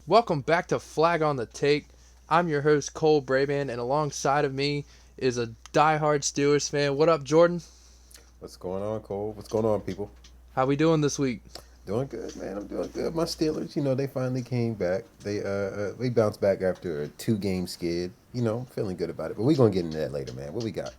Welcome back to Flag on the Take. I'm your host, Cole Braband, and alongside of me is a diehard Steelers fan. What up, Jordan? What's going on, Cole? What's going on, people? How we doing this week? Doing good, man. I'm doing good. My Steelers, they finally came back. They bounced back after a 2-game skid. Feeling good about it. But we're gonna get into that later, man. What we got?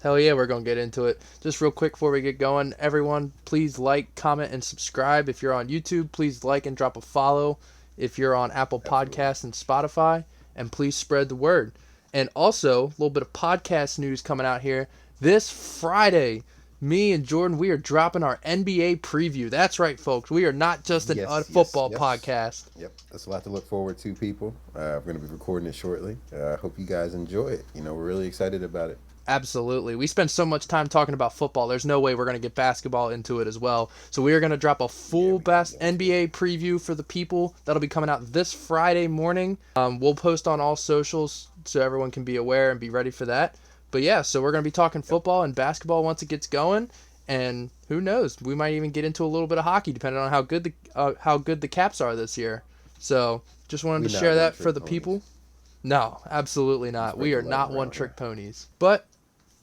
Hell yeah, we're going to get into it. Just real quick before we get going, everyone, please like, comment, and subscribe. If you're on YouTube, please like and drop a follow. If you're on Apple Absolutely. Podcasts and Spotify, and please spread the word. And also, a little bit of podcast news coming out here. This Friday, me and Jordan, we are dropping our NBA preview. That's right, folks. We are not just a Yes, yes, football yes. podcast. Yep. That's a lot to look forward to, people. We're gonna be recording it shortly. I hope you guys enjoy it. We're really excited about it. Absolutely. We spend so much time talking about football. There's no way we're going to get basketball into it as well. So we are going to drop a Yeah, full we gotta best get into it. NBA preview for the people. That'll be coming out this Friday morning. We'll post on all socials so everyone can be aware and be ready for that. But yeah, so we're going to be talking Yep. football and basketball once it gets going. And who knows? We might even get into a little bit of hockey depending on how good the Caps are this year. So just wanted We to share not one that for trick the ponies. people. No, absolutely We not. We spread the are love not one around trick here. ponies. But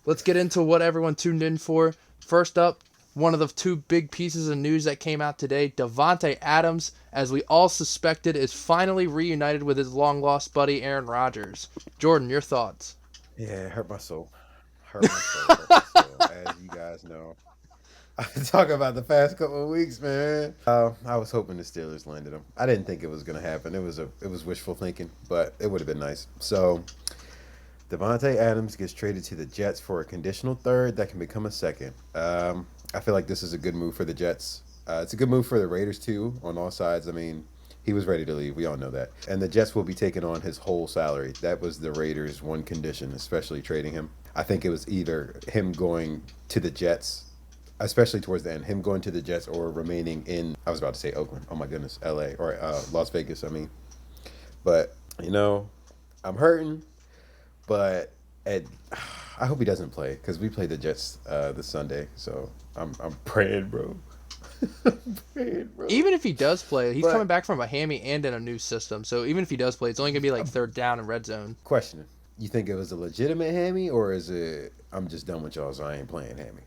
let's get into what everyone tuned in for. First up, one of the two big pieces of news that came out today, Davante Adams, as we all suspected, is finally reunited with his long-lost buddy Aaron Rodgers. Jordan, your thoughts? Yeah, it hurt my soul. Hurt my soul. Hurt my soul. As you guys know. Talk about the past couple of weeks, man. I was hoping the Steelers landed him. I didn't think it was gonna happen. It was wishful thinking, but it would have been nice. So Davante Adams gets traded to the Jets for a conditional third that can become a second. I feel like this is a good move for the Jets. It's a good move for the Raiders too, on all sides. I mean, he was ready to leave. We all know that. And the Jets will be taking on his whole salary. That was the Raiders' one condition, especially trading him. I think it was either him going to the Jets, especially towards the end, him going to the Jets or remaining in, I was about to say Oakland. Oh my goodness, LA or Las Vegas, I mean. But, you know, I'm hurting, but at, I hope he doesn't play because we play the Jets this Sunday. So I'm praying, bro. I'm praying, bro. Even if he does play, he's coming But back from a hammy and in a new system. So even if he does play, it's only going to be like third down and red zone. questioning, you think it was a legitimate hammy or is it I'm just done with y'all, so I ain't playing hammy?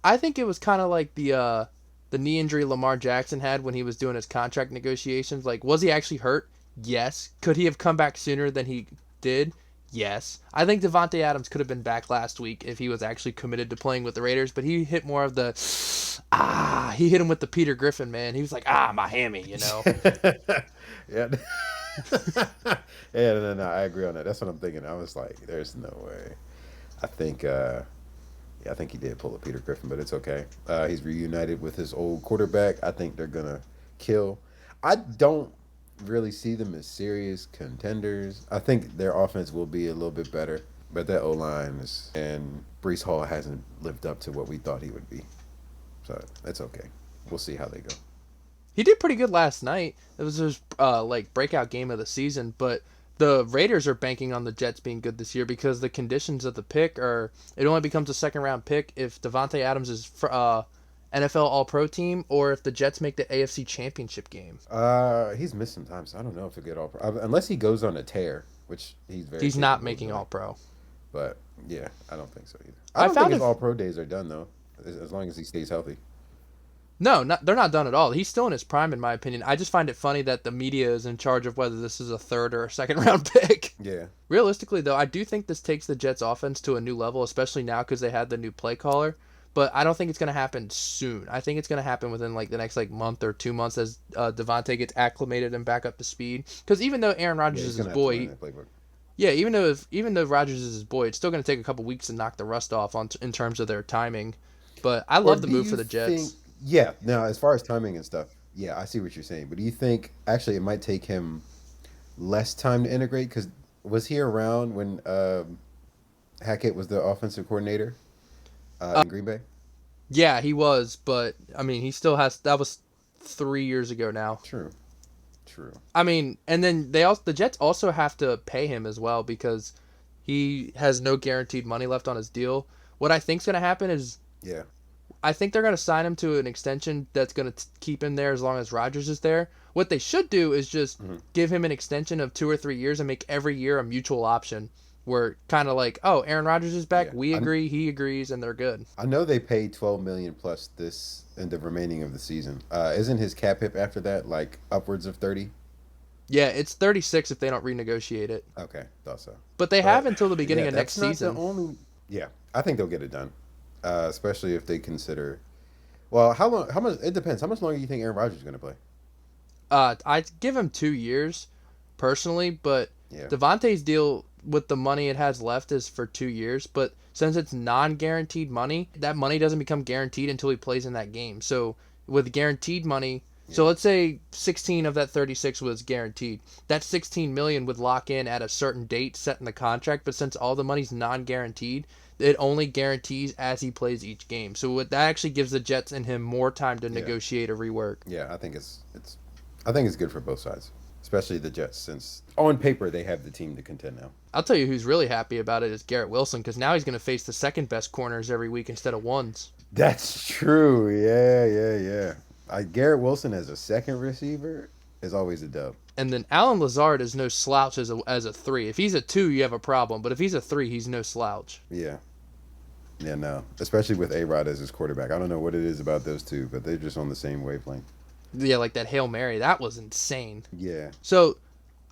I think it was kind of like the knee injury Lamar Jackson had when he was doing his contract negotiations. Like, was he actually hurt? Yes. Could he have come back sooner than he did? Yes. I think Davante Adams could have been back last week if he was actually committed to playing with the Raiders, but he hit more of the he hit him with the Peter Griffin, man. He was like, my hammy. Yeah. Yeah, no, I agree on that. That's what I'm thinking. I was like, there's no way. I think, yeah, I think he did pull a Peter Griffin, but it's okay. He's reunited with his old quarterback. I think they're gonna kill. I don't really see them as serious contenders. I think their offense will be a little bit better, but that O line is and Brees Hall hasn't lived up to what we thought he would be. So that's okay. We'll see how they go. He did pretty good last night. It was his like breakout game of the season, but the Raiders are banking on the Jets being good this year because the conditions of the pick are it only becomes a second round pick if Davante Adams is NFL All Pro team or if the Jets make the AFC Championship game. He's missed some time, so I don't know if he'll get all pro. Unless he goes on a tear, which he's very He's not capable of making All doing. Pro. But yeah, I don't think so either. I I don't think found his it. all pro days are done though, as long as he stays healthy. No, they're not done at all. He's still in his prime, in my opinion. I just find it funny that the media is in charge of whether this is a third or a second round pick. Yeah, Realistically, though, I do think this takes the Jets' offense to a new level, especially now because they had the new play caller. But I don't think it's going to happen soon. I think it's going to happen within like the next like month or 2 months as Davante gets acclimated and back up to speed. Because even though Aaron yeah, Rodgers he's is his gonna have to learn boy, that playbook. yeah, even though Rodgers is his boy, it's still going to take a couple weeks to knock the rust off in terms of their timing. But I Or love the do move for you the think? Jets. Yeah, now as far as timing and stuff, yeah, I see what you're saying. But do you think actually it might take him less time to integrate? Because was he around when Hackett was the offensive coordinator in Green Bay? Yeah, he was, but I mean, he still has. That was 3 years ago now. True, true. I mean, and then the Jets also have to pay him as well because he has no guaranteed money left on his deal. What I think's gonna happen is Yeah, I think they're gonna sign him to an extension that's gonna keep him there as long as Rodgers is there. What they should do is just Mm-hmm. give him an extension of 2 or 3 years and make every year a mutual option. Where kind of like, oh, Aaron Rodgers is back. Yeah, We agree, he agrees, and they're good. I know they paid 12 million plus this in the remaining of the season. Isn't his cap hit after that like upwards of 30? Yeah, it's 36 if they don't renegotiate it. Okay, thought so. But they have But until the beginning yeah, of next that's not season. the only. Yeah, I think they'll get it done, especially if they consider. Well, how long? How much? It depends. How much longer do you think Aaron Rodgers is going to play? I'd give him 2 years, personally, but Yeah, Davante's deal with the money it has left is for 2 years. But since it's non-guaranteed money, that money doesn't become guaranteed until he plays in that game. So with guaranteed money, so yeah, let's say 16 of that 36 was guaranteed. That 16 million would lock in at a certain date set in the contract. But since all the money's non-guaranteed, it only guarantees as he plays each game. So what that actually gives the Jets and him more time to yeah, negotiate a rework. yeah. I think it's. I think it's good for both sides, especially the Jets, since on paper they have the team to contend now. I'll tell you who's really happy about it is Garrett Wilson, because now he's going to face the second best corners every week instead of ones. That's true. Yeah, yeah, yeah. Garrett Wilson as a second receiver is always a dub. And then Alan Lazard is no slouch as a 3. If he's a 2, you have a problem. But if he's a 3, he's no slouch. Yeah. Yeah, no. Especially with A-Rod as his quarterback. I don't know what it is about those two, but they're just on the same wavelength. Yeah, like that Hail Mary. That was insane. Yeah. So,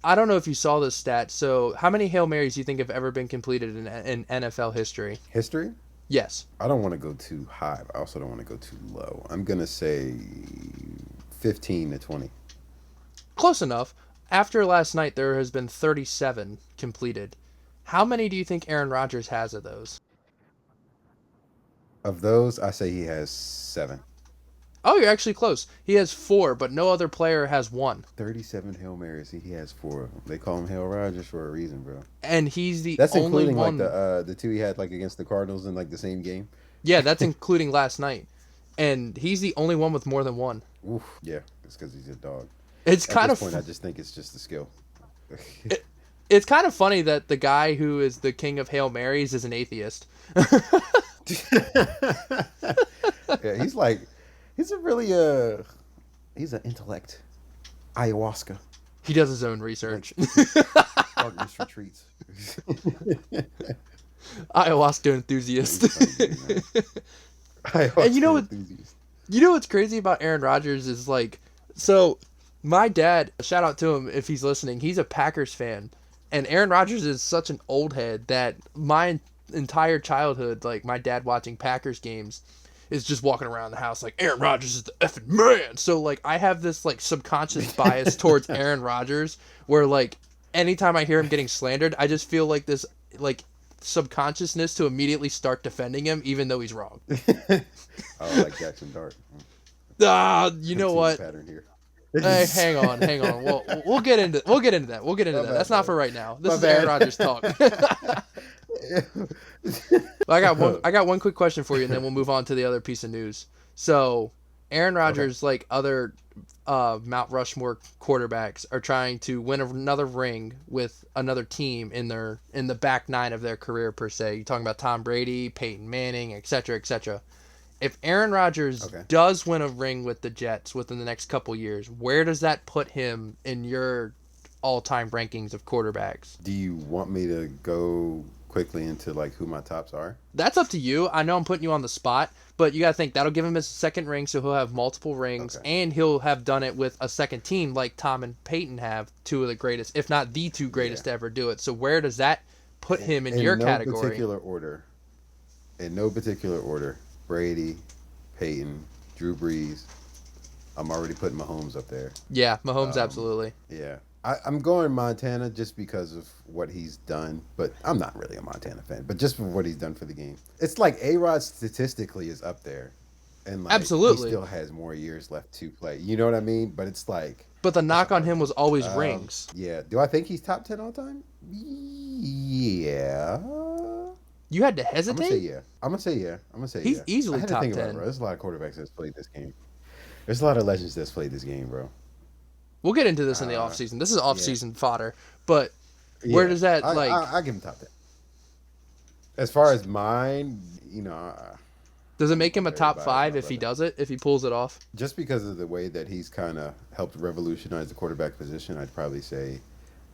I don't know if you saw this stat. So, how many Hail Marys do you think have ever been completed in NFL history? History? Yes. I don't want to go too high, but I also don't want to go too low. I'm going to say 15 to 20. Close enough. After last night, there has been 37 completed. How many do you think Aaron Rodgers has of those? Of those, I say he has 7. Oh, you're actually close. He has 4, but no other player has 1. 37 Hail Marys. He has 4 of them. They call him Hail Rodgers for a reason, bro. And he's the That's only including one. like the two he had like against the Cardinals in like the same game. Yeah, that's including last night. And he's the only one with more than 1. Oof. Yeah, it's because he's a dog. It's At kind this of point, I just think it's just a skill. it's kind of funny that the guy who is the king of Hail Marys is an atheist. Yeah, he's a really he's an intellect. Ayahuasca. He does his own research. Darkness retreats. Ayahuasca enthusiast. Ayahuasca And you know what? enthusiast. You know what's crazy about Aaron Rodgers is like, so my dad, shout out to him if he's listening, he's a Packers fan. And Aaron Rodgers is such an old head that my entire childhood, like my dad watching Packers games, is just walking around the house like, Aaron Rodgers is the effing man. So like I have this like subconscious bias towards Aaron Rodgers where like anytime I hear him getting slandered, I just feel like this like subconsciousness to immediately start defending him even though he's wrong. Oh, like Jackson Dart. You know what? Pattern here. Hey, hang on. We'll get into that. We'll get into that. That's not for right now. This is Aaron Rodgers talk. I got one quick question for you, and then we'll move on to the other piece of news. So, Aaron Rodgers, like other Mount Rushmore quarterbacks, are trying to win another ring with another team in the back nine of their career per se. You're talking about Tom Brady, Peyton Manning, etc., etc. If Aaron Rodgers does win a ring with the Jets within the next couple years, where does that put him in your all-time rankings of quarterbacks? Do you want me to go quickly into like who my tops are? That's up to you. I know I'm putting you on the spot, but you got to think that'll give him his second ring, so he'll have multiple rings, and he'll have done it with a second team like Tom and Peyton have, two of the greatest, if not the two greatest to ever do it. So where does that put him in your category? In no particular order. Brady, Peyton, Drew Brees. I'm already putting Mahomes up there. Yeah, Mahomes, absolutely. Yeah. I'm going Montana just because of what he's done, but I'm not really a Montana fan, but just for what he's done for the game. It's like A-Rod statistically is up there, and like absolutely, he still has more years left to play. You know what I mean? But it's like... But the knock on him was always rings. Yeah. Do I think he's top 10 all time? Yeah. You had to hesitate? I'm going to say yeah. He's easily top 10. There's a lot of quarterbacks that's played this game. There's a lot of legends that's played this game, bro. We'll get into this in the offseason. This is offseason fodder. But where does that, I give him top 10. As far as mine, the Does it make him I'm a very top biased, five my if he brother. does it? If he pulls it off? Just because of the way that he's kind of helped revolutionize the quarterback position, I'd probably say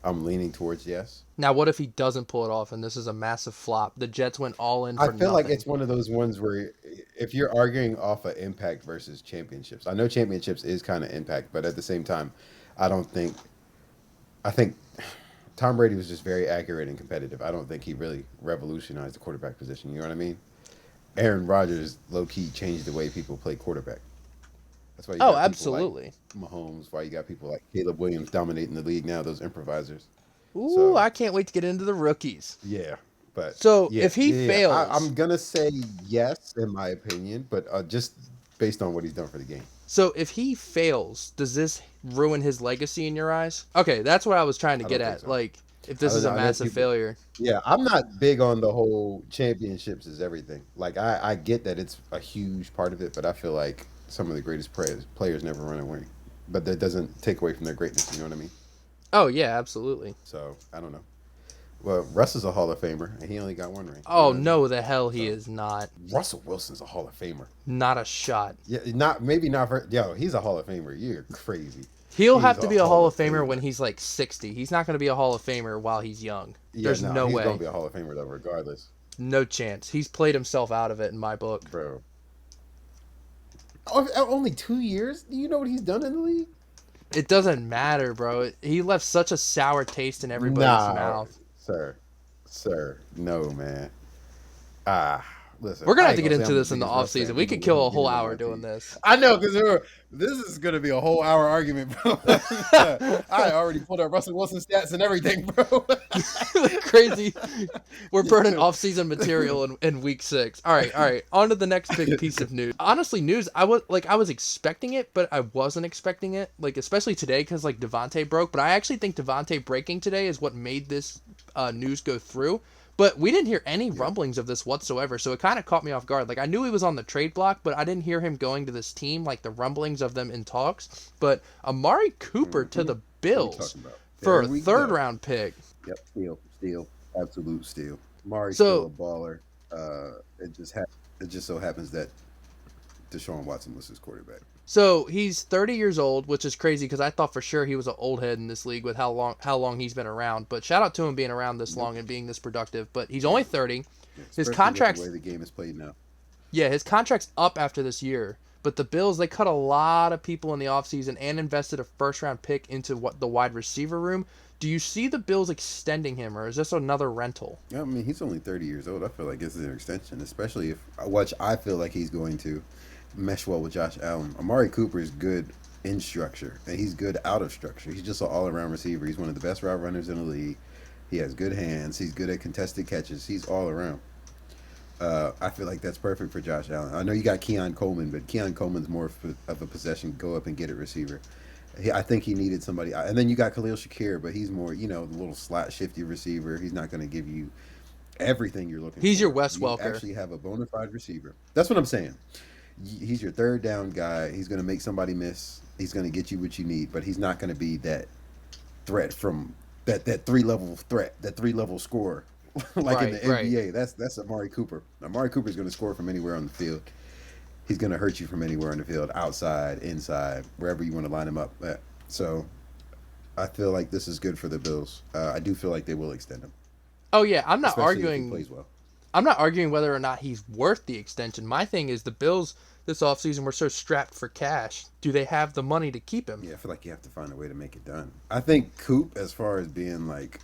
I'm leaning towards yes. Now, what if he doesn't pull it off and this is a massive flop? The Jets went all in I for feel like nothing. it's one of those ones where if you're arguing off of impact versus championships, I know championships is kind of impact, but at the same time, I don't think I think Tom Brady was just very accurate and competitive. I don't think he really revolutionized the quarterback position. You know what I mean? Aaron Rodgers low key changed the way people play quarterback. That's why you Oh, got people like absolutely. Mahomes. Why you got people like Caleb Williams dominating the league now? Those improvisers. Ooh, So I can't wait to get into the rookies. yeah, but So yeah, if he yeah, yeah. I'm fails, gonna say yes in my opinion, but just based on what he's done for the game. so if he fails, does this ruin his legacy in your eyes? Okay, that's what I was trying to I get don't think at. so. Like, if I this don't is a know. I know massive people. failure. Yeah, I'm not big on the whole championships is everything. Like I get that it's a huge part of it, but I feel like some of the greatest players never run away. But that doesn't take away from their greatness. You know what I mean? Oh yeah, absolutely. So I don't know. Well, Russ is a Hall of Famer, and he only got one ring. You know Oh what I mean? no, the hell he So is not. Russell Wilson's a Hall of Famer. Not a shot. Yeah, not maybe not for yo. He's a Hall of Famer. You're crazy. He'll He's have to a be a Hall Hall of of Famer when Famer. he's like 60. He's not going to be a Hall of Famer while he's young. Yeah, There's no, no he's gonna way. be a Hall of Famer though, regardless, No chance. He's played himself out of it in my book. bro. Oh, only 2 years? Do you know what he's done in the league? It doesn't matter, bro. He left such a sour taste in everybody's Nah, mouth. sir, sir, no, man. Ah, listen, We're going to I have ain't to get gonna say into I'm the this in the biggest off Russ season. fan. We People could will kill a hate whole getting on hour my doing team. this. I know, because this is gonna be a whole hour argument, bro. I already pulled up Russell Wilson stats and everything, bro. Crazy. We're burning Yeah. off-season material in week 6. All right, all right. On to the next big piece of news. Honestly, news. I was expecting it, but I wasn't expecting it. Like especially today, because like Davante broke. But I actually think Davante breaking today is what made this news go through. But we didn't hear any Yeah. rumblings of this whatsoever, so it kind of caught me off guard. Like I knew he was on the trade block, but I didn't hear him going to this team. Like the rumblings of them in talks. But Amari Cooper to the What are we Bills talking about? for There a we third go. round pick. Yep, steal, absolute steal. Mari's still a So baller. It just so happens that Deshaun Watson was his quarterback. So he's 30 years old, which is crazy because I thought for sure he was an old head in this league with how long he's been around. But shout out to him being around this Yep. long and being this productive. But he's only 30. Yeah, His especially with contract's the way the game is played now. yeah, his contract's up after this year. But the Bills, they cut a lot of people in the offseason and invested a first round pick into what the wide receiver room. Do you see the Bills extending him, or is this another rental? Yeah, I mean, he's only 30 years old. I feel like this is an extension, especially if, which I feel like he's going to mesh well with Josh Allen. Amari Cooper is good in structure, and he's good out of structure. He's just an all around receiver. He's one of the best route runners in the league. He has good hands. He's good at contested catches. He's all around. I feel like that's perfect for Josh Allen. I know you got Keon Coleman, but Keon Coleman's more of a possession, go up and get a receiver. I think he needed somebody. And then you got Khalil Shakir, but he's more, the little slot shifty receiver. He's not going to give you everything you're looking He's for. your Wes You Welker. actually have a bona fide receiver. That's what I'm saying. He's your third down guy. He's going to make somebody miss. He's going to get you what you need, but he's not going to be that threat from that 3-level threat, that 3-level scorer like in the Right. NBA. That's Amari Cooper. Amari Cooper is going to score from anywhere on the field. He's going to hurt you from anywhere on the field, outside, inside, wherever you want to line him up at. So I feel like this is good for the Bills. I do feel like they will extend him, Oh yeah, I'm not especially if he arguing. plays well. I'm not arguing whether or not he's worth the extension. My thing is the Bills this offseason were so strapped for cash. Do they have the money to keep him? Yeah, I feel like you have to find a way to make it done. I think Coop, as far as being like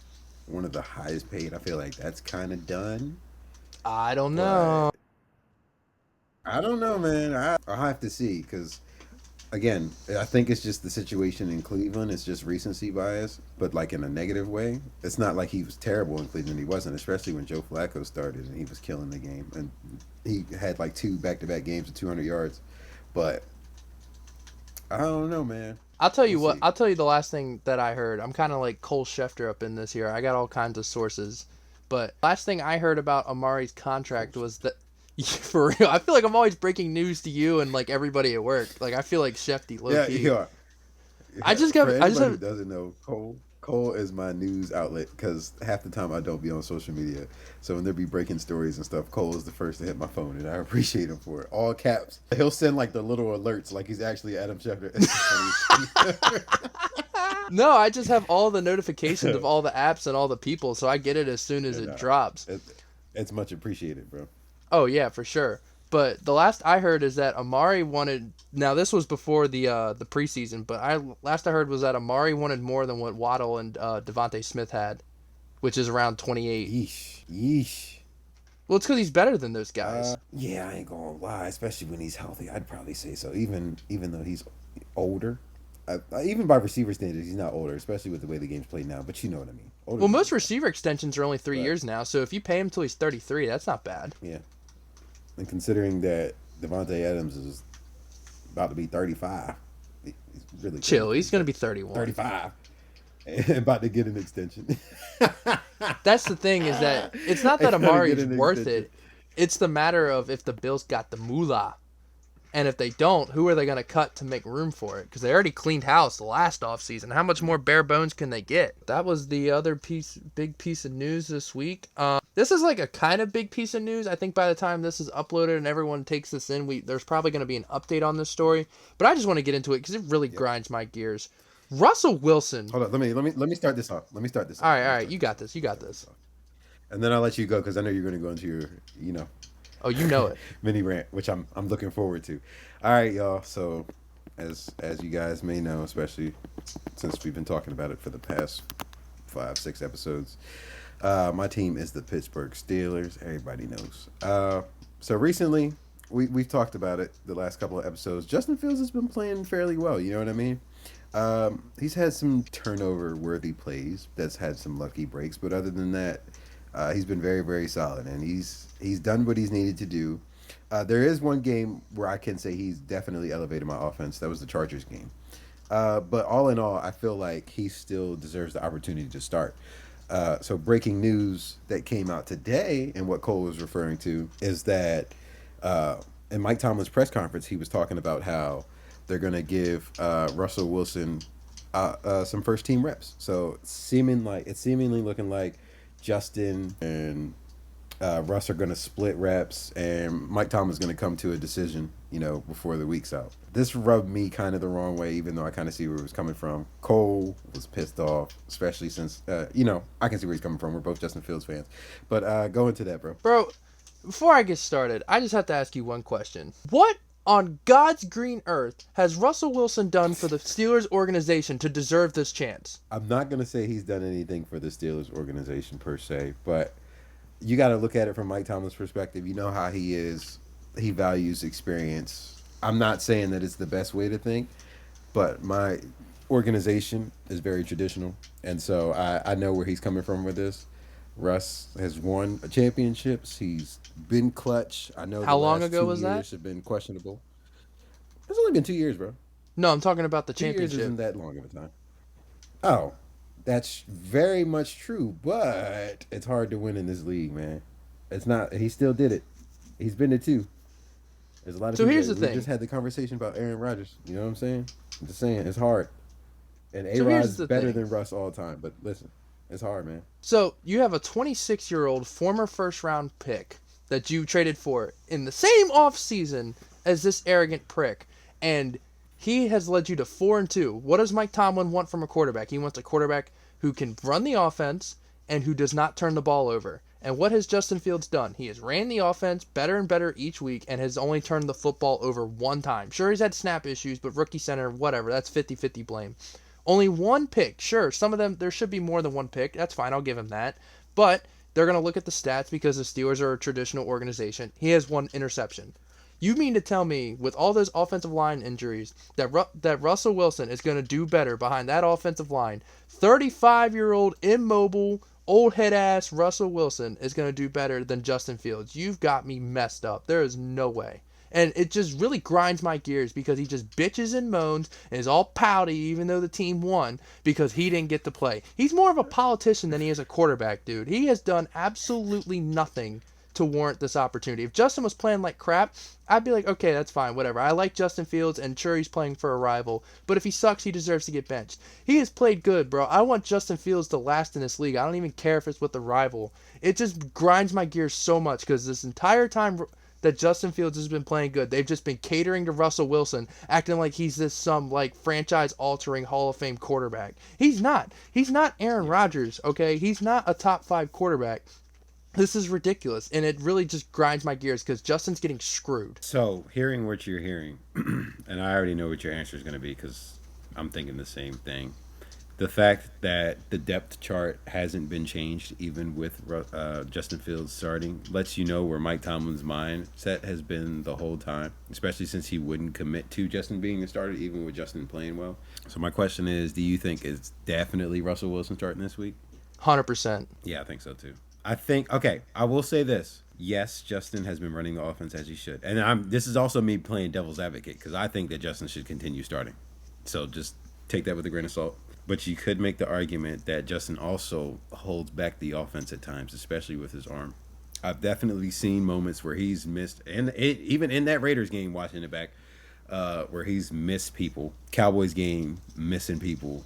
one of the highest paid, I feel like that's kind of done. I don't know. But I don't know, man. I'll have to see because, again, I think it's just the situation in Cleveland. It's just recency bias, but like in a negative way. It's not like he was terrible in Cleveland. He wasn't, especially when Joe Flacco started and he was killing the game. And he had like 2 back-to-back games of 200 yards. But I don't know, man. I'll tell you We'll what. see. I'll tell you the last thing that I heard. I'm kind of like Cole Schefter up in this here. I got all kinds of sources, but last thing I heard about Amari's contract was that for real. I feel like I'm always breaking news to you and like everybody at work. Like I feel like Shefty low Yeah, key. you are. I Yeah. just For got. I just anybody who have. doesn't know, Cole is my news outlet because half the time I don't be on social media. So when there be breaking stories and stuff, Cole is the first to hit my phone, and I appreciate him for it. All caps. He'll send like the little alerts, like he's actually Adam Schefter. It's the funniest. No, I just have all the notifications of all the apps and all the people, so I get it as soon as And, it drops. it's much appreciated, bro. Oh yeah, for sure. But the last I heard is that Amari wanted. Now this was before the preseason, but last I heard was that Amari wanted more than what Waddle and Davante Smith had, which is around 28. Yeesh. Well, it's because he's better than those guys. Yeah, I ain't gonna lie. Especially when he's healthy, I'd probably say so. Even though he's older, even by receiver standards, he's not older. Especially with the way the game's played now. But you know what I mean. Older Well, most receiver extensions are only 3 years now, so if you pay him till he's 33, that's not bad. Yeah. And considering that Davante Adams is about to be 35, he's really Chill, he's going to be 31. 35. And about to get an extension. That's the thing is that it's not that Amari is worth it. It's the matter of if the Bills got the moolah. And if they don't, who are they going to cut to make room for it? Because they already cleaned house the last offseason. How much more bare bones can they get? That was the other big piece of news this week. This is like a kind of big piece of news. I think by the time this is uploaded and everyone takes this in, there's probably going to be an update on this story. But I just want to get into it because it really grinds my gears. Russell Wilson. Hold on, let me start this off. All right. You got this. And then I'll let you go because I know you're going to go into your, Oh, you know it. mini rant, which I'm looking forward to. All right, y'all. So, as you guys may know, especially since we've been talking about it for the past 5-6 episodes, my team is the Pittsburgh Steelers. Everybody knows. So recently, we've talked about it the last couple of episodes. Justin Fields has been playing fairly well. You know what I mean? He's had some turnover-worthy plays that's had some lucky breaks, but other than that, he's been very, very solid, and he's done what he's needed to do. There is one game where I can say he's definitely elevated my offense. That was the Chargers game. But all in all, I feel like he still deserves the opportunity to start. So breaking news that came out today, and what Cole was referring to, is that in Mike Tomlin's press conference, he was talking about how they're going to give Russell Wilson some first-team reps. So it's seemingly looking like Justin and Russ are going to split reps, and Mike Tomlin's going to come to a decision, before the week's out. This rubbed me kind of the wrong way, even though I kind of see where it was coming from. Cole was pissed off, especially since, I can see where he's coming from. We're both Justin Fields fans. But go into that, bro. Bro, before I get started, I just have to ask you one question. What on God's green earth has Russell Wilson done for the Steelers organization to deserve this chance? I'm not going to say he's done anything for the Steelers organization per se, but you got to look at it from Mike Tomlin's perspective. You know how he is. He values experience. I'm not saying that it's the best way to think, but my organization is very traditional, and so I know where he's coming from with this. Russ has won championships. He's been clutch. I know. How long ago was that? 2 years have been questionable. It's only been 2 years, bro. No, I'm talking about the 2 championship. years isn't that long of a time. Oh, that's very much true, but it's hard to win in this league, man. It's not. He still did it. He's been to 2. There's a lot of. So here's the we thing. just had the conversation about Aaron Rodgers. You know what I'm saying? I'm just saying it's hard. And So A-Rod's here's better the thing. than Russ all the time, but listen, it's hard, man. So you have a 26-year-old former first-round pick that you traded for in the same offseason as this arrogant prick, and he has led you to 4-2. What does Mike Tomlin want from a quarterback? He wants a quarterback who can run the offense and who does not turn the ball over. And what has Justin Fields done? He has ran the offense better and better each week and has only turned the football over one time. Sure, he's had snap issues, but rookie center, whatever, that's 50-50 blame. Only one pick. Sure, some of them, there should be more than one pick. That's fine, I'll give him that. But they're going to look at the stats because the Steelers are a traditional organization. He has 1 interception. You mean to tell me, with all those offensive line injuries, that Russell Wilson is going to do better behind that offensive line? 35-year-old, immobile, old head-ass Russell Wilson is going to do better than Justin Fields. You've got me messed up. There is no way. And it just really grinds my gears because he just bitches and moans and is all pouty even though the team won because he didn't get to play. He's more of a politician than he is a quarterback, dude. He has done absolutely nothing to warrant this opportunity. If Justin was playing like crap, I'd be like, okay, that's fine, whatever. I like Justin Fields, and sure, he's playing for a rival, but if he sucks, he deserves to get benched. He has played good, bro. I want Justin Fields to last in this league. I don't even care if it's with the rival. It just grinds my gears so much because this entire time that Justin Fields has been playing good, they've just been catering to Russell Wilson, acting like he's this some like franchise-altering Hall of Fame quarterback. He's not. He's not Aaron Rodgers, okay? He's not a top 5 quarterback. This is ridiculous, and it really just grinds my gears because Justin's getting screwed. So, hearing what you're hearing, and I already know what your answer is going to be because I'm thinking the same thing. The fact that the depth chart hasn't been changed, even with Justin Fields starting, lets you know where Mike Tomlin's mindset has been the whole time, especially since he wouldn't commit to Justin being the starter, even with Justin playing well. So my question is, do you think it's definitely Russell Wilson starting this week? 100%. Yeah, I think so too. Okay, I will say this. Yes, Justin has been running the offense as he should. And this is also me playing devil's advocate because I think that Justin should continue starting. So just take that with a grain of salt. But you could make the argument that Justin also holds back the offense at times, especially with his arm. I've definitely seen moments where he's missed, and even in that Raiders game, watching it back, where he's missed people. Cowboys game, missing people.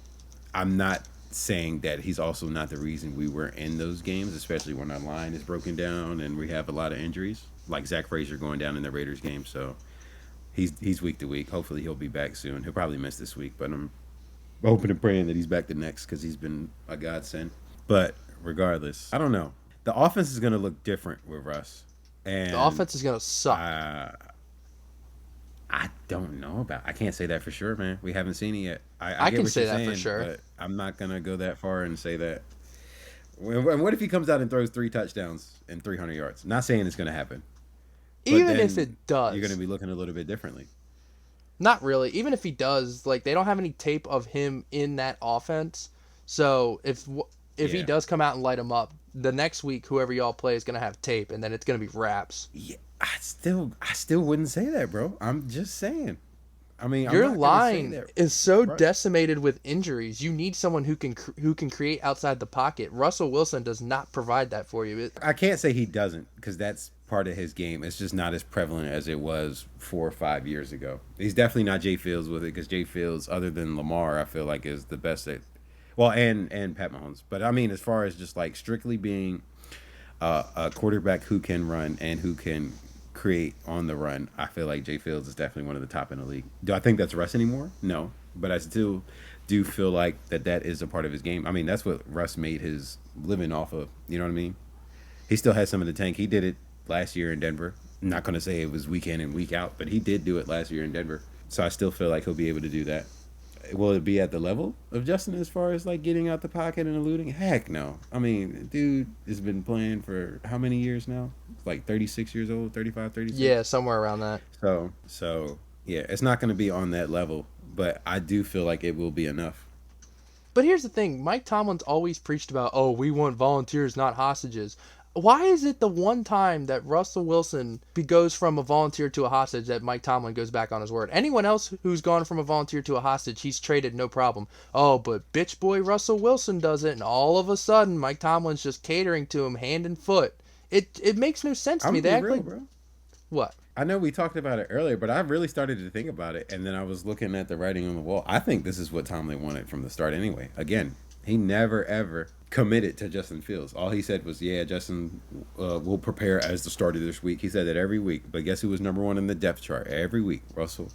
I'm not saying that he's also not the reason we were in those games, especially when our line is broken down and we have a lot of injuries, like Zach Frazier going down in the Raiders game. So he's week to week. Hopefully he'll be back soon. He'll probably miss this week, but I'm hoping and praying that he's back the next because he's been a godsend. But regardless, I don't know. The offense is going to look different with Russ. And The offense is going to suck. I don't know about. I can't say that for sure, man. We haven't seen it yet. I get can what say you're that saying, for sure. But I'm not gonna go that far and say that. And what if he comes out and throws 3 touchdowns and 300 yards? Not saying it's gonna happen. Even if it does, you're gonna be looking a little bit differently. Not really. Even if he does, like they don't have any tape of him in that offense. So if he does come out and light him up, the next week whoever y'all play is gonna have tape, and then it's gonna be raps. Yeah, I still wouldn't say that, bro. I'm just saying. I mean, your I'm not line is so right. decimated with injuries. You need someone who can create outside the pocket. Russell Wilson does not provide that for you. I can't say he doesn't because that's part of his game. It's just not as prevalent as it was 4 or 5 years ago. He's definitely not Jay Fields with it because Jay Fields, other than Lamar, I feel like is the best at. Well, and Pat Mahomes. But I mean, as far as just like strictly being a quarterback who can run and who can create on the run, I feel like Jay Fields is definitely one of the top in the league. Do I think that's Russ anymore? No, but I still do feel like that is a part of his game. I mean, that's what Russ made his living off of. You know what I mean? He still has some in the tank. He did it last year in Denver. I'm not going to say it was week in and week out, but he did do it last year in Denver. So I still feel like he'll be able to do that. Will it be at the level of Justin as far as like getting out the pocket and eluding? Heck no. I mean, dude has been playing for how many years now? Like 36 years old, 35, 36? Yeah, somewhere around that. So yeah, it's not going to be on that level, but I do feel like it will be enough. But here's the thing. Mike Tomlin's always preached about, oh, we want volunteers, not hostages. Why is it the one time that Russell Wilson goes from a volunteer to a hostage that Mike Tomlin goes back on his word? Anyone else who's gone from a volunteer to a hostage, he's traded no problem. Oh, but bitch boy Russell Wilson does it, and all of a sudden Mike Tomlin's just catering to him hand and foot. It makes no sense to me. They act like, bro. What? I know we talked about it earlier, but I really started to think about it, and then I was looking at the writing on the wall. I think this is what Tomlin wanted from the start anyway. Again, he never, ever committed to Justin Fields. All he said was, yeah, Justin will prepare as the starter this week. He said that every week. But guess who was number 1 in the depth chart every week? Russell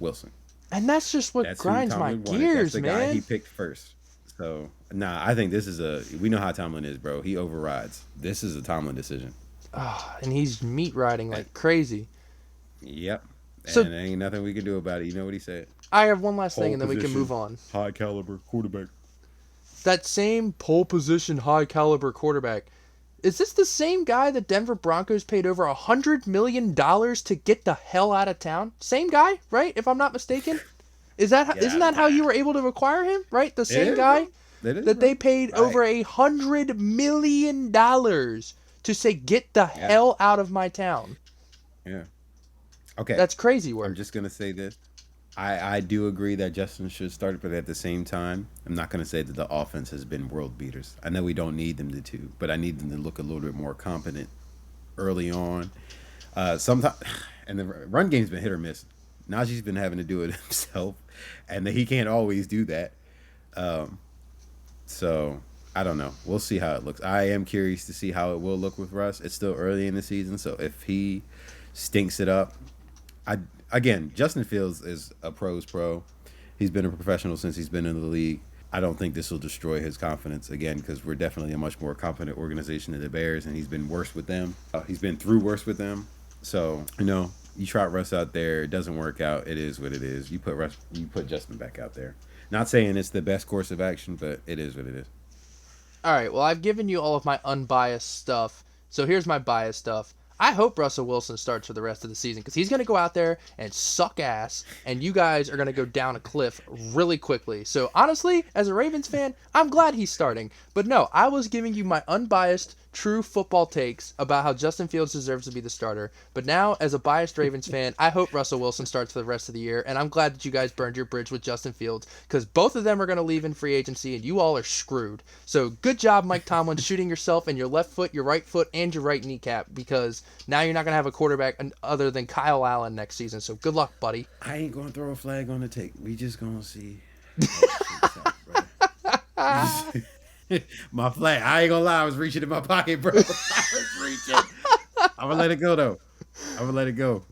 Wilson. And that's just what grinds my gears, That's the man. guy he picked first. So, I think this is we know how Tomlin is, bro. He overrides. This is a Tomlin decision. And he's meat riding like crazy. Yep. And So, there ain't nothing we can do about it. You know what he said? I have one last thing, and then we can position, move on. High caliber quarterback. That same pole position, high caliber quarterback. Is this the same guy that Denver Broncos paid over $100 million to get the hell out of town? Same guy, right? If I'm not mistaken. Isn't that how you were able to acquire him? Right, the same guy that they paid over $100 million to say get the hell out of my town. Yeah. Okay. That's crazy work. I'm just gonna say this. I do agree that Justin should start, but at the same time, I'm not going to say that the offense has been world beaters. I know we don't need them to, but I need them to look a little bit more competent early on. Sometimes, and the run game's been hit or miss. Najee's been having to do it himself, and he can't always do that. Um, so I don't know. We'll see how it looks. I am curious to see how it will look with Russ. It's still early in the season, so if he stinks it up, I again, Justin Fields is a pro's pro. He's been a professional since he's been in the league. I don't think this will destroy his confidence again because we're definitely a much more confident organization than the Bears, and he's been worse with them. He's been through worse with them. So you trot Russ out there, it doesn't work out. It is what it is. You put Justin back out there. Not saying it's the best course of action, but it is what it is. All right, well, I've given you all of my unbiased stuff. So here's my biased stuff. I hope Russell Wilson starts for the rest of the season because he's going to go out there and suck ass, and you guys are going to go down a cliff really quickly. So honestly, as a Ravens fan, I'm glad he's starting. But no, I was giving you my unbiased, true football takes about how Justin Fields deserves to be the starter. But now, as a biased Ravens fan, I hope Russell Wilson starts for the rest of the year, and I'm glad that you guys burned your bridge with Justin Fields because both of them are going to leave in free agency, and you all are screwed. So good job, Mike Tomlin, shooting yourself in your left foot, your right foot, and your right kneecap because now you're not going to have a quarterback other than Kyle Allen next season. So good luck, buddy. I ain't going to throw a flag on the take. We just going to see. My flag. I ain't gonna lie. I was reaching in my pocket, bro. I was reaching. I'm gonna let it go though. I'm gonna let it go.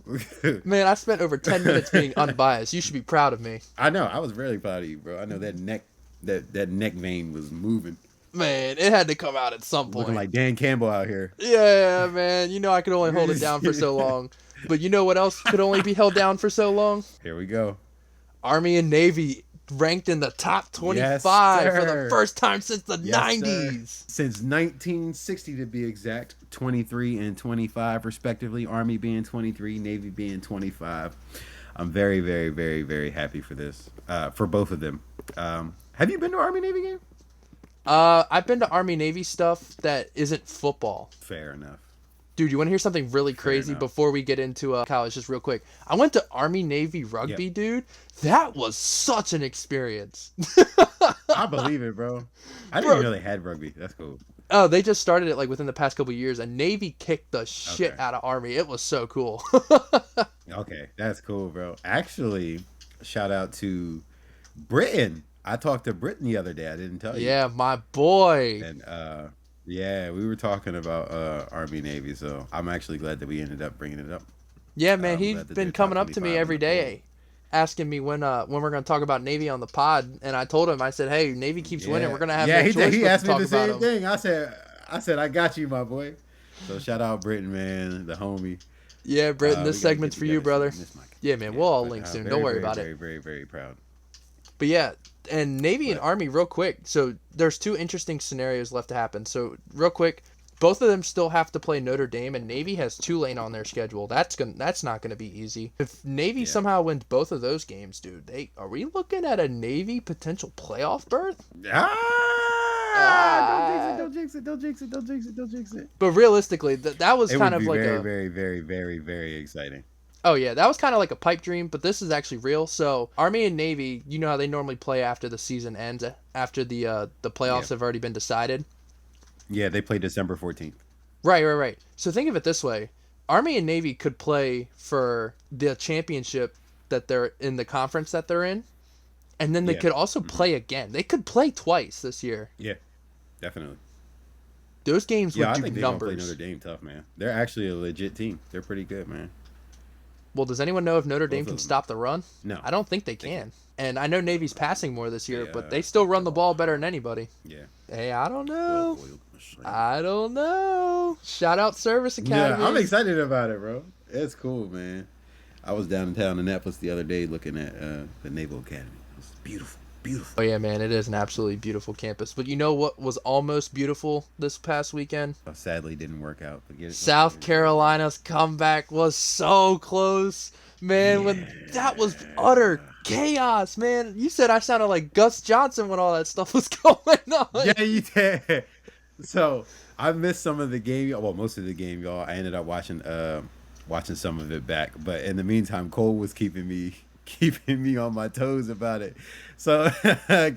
Man, I spent over 10 minutes being unbiased. You should be proud of me. I know. I was really proud of you, bro. I know that neck vein was moving. Man, it had to come out at some point. Looking like Dan Campbell out here. Yeah, man. You know I could only hold it down for so long. But you know what else could only be held down for so long? Here we go. Army and Navy ranked in the top 25 for the first time since the 90s. Sir. Since 1960 to be exact. 23 and 25 respectively. Army being 23, Navy being 25. I'm very, very, very, very happy for this. For both of them. Have you been to Army Navy game? I've been to Army Navy stuff that isn't football. Fair enough. Dude, you want to hear something really crazy before we get into college? Just real quick. I went to Army Navy rugby, dude. That was such an experience. I believe it, bro. I didn't even know they had rugby. That's cool. Oh, they just started it like within the past couple of years, and Navy kicked the shit out of Army. It was so cool. Okay, that's cool, bro. Actually, shout out to Britain. I talked to Britain the other day. I didn't tell you. Yeah, my boy. And yeah, we were talking about Army Navy, so I'm actually glad that we ended up bringing it up. Yeah, man, he's been coming up to me every day, asking me when we're going to talk about Navy on the pod, and I told him, I said, hey, Navy keeps winning, we're going to have no choice he asked to me talk the same about thing. I said, I got you, my boy. So shout out Britain, man, the homie. Yeah, Britain, this segment's for you, brother. Yeah, man, we'll all link soon. Don't worry about it. Very, very, very proud. But yeah, and Navy and Army, real quick. So there's two interesting scenarios left to happen. So real quick, both of them still have to play Notre Dame, and Navy has Tulane on their schedule. That's not gonna be easy. If Navy somehow wins both of those games, dude, are we looking at a Navy potential playoff berth? Don't jinx it. But realistically, that was kind of like very, very, very, very, very exciting. Oh yeah, that was kind of like a pipe dream, but this is actually real. So Army and Navy, you know how they normally play after the season ends, after the playoffs have already been decided. Yeah, they play December 14th. Right. So think of it this way: Army and Navy could play for the championship that they're in, the conference that they're in, and then they could also play again. They could play twice this year. Yeah, definitely. Those games would do I think they're numbers. gonna play Notre Dame tough, man. They're actually a legit team. They're pretty good, man. Well, does anyone know if Notre Dame can stop the run? No. I don't think they can. And I know Navy's passing more this year, but they still run the ball better than anybody. Yeah. Hey, I don't know. Shout out Service Academy. Yeah, I'm excited about it, bro. It's cool, man. I was down in town in Annapolis the other day looking at the Naval Academy. It was beautiful. Oh, yeah, man. It is an absolutely beautiful campus. But you know what was almost beautiful this past weekend? Sadly, didn't work out. South Carolina's comeback was so close. Man, when that was utter chaos, man. You said I sounded like Gus Johnson when all that stuff was going on. Yeah, you did. So, I missed some of the game. Well, most of the game, y'all. I ended up watching some of it back. But in the meantime, Cole was keeping me on my toes about it. So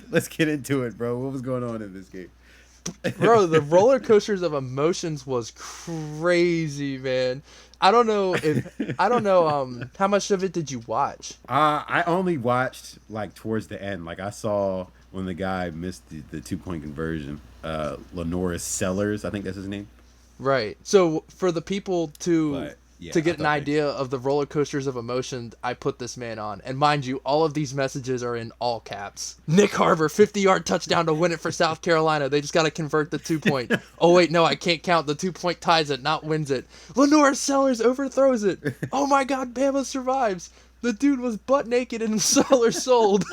let's get into it, bro. What was going on in this game? Bro, the roller coasters of emotions was crazy, man. I don't know how much of it did you watch? I only watched like towards the end. Like I saw when the guy missed the 2 point conversion. Lenoris Sellers, I think that's his name. Right. So for the people But to yeah, I get an thought they. idea of the roller coasters of emotion, I put this man on. And mind you, all of these messages are in all caps. Nick Harver, 50-yard touchdown to win it for South Carolina. They just got to convert the 2 point. Oh, wait, no, I can't count. The 2 point ties it, not wins it. Lenore Sellers overthrows it. Oh, my God, Bama survives. The dude was butt naked and Sellers sold.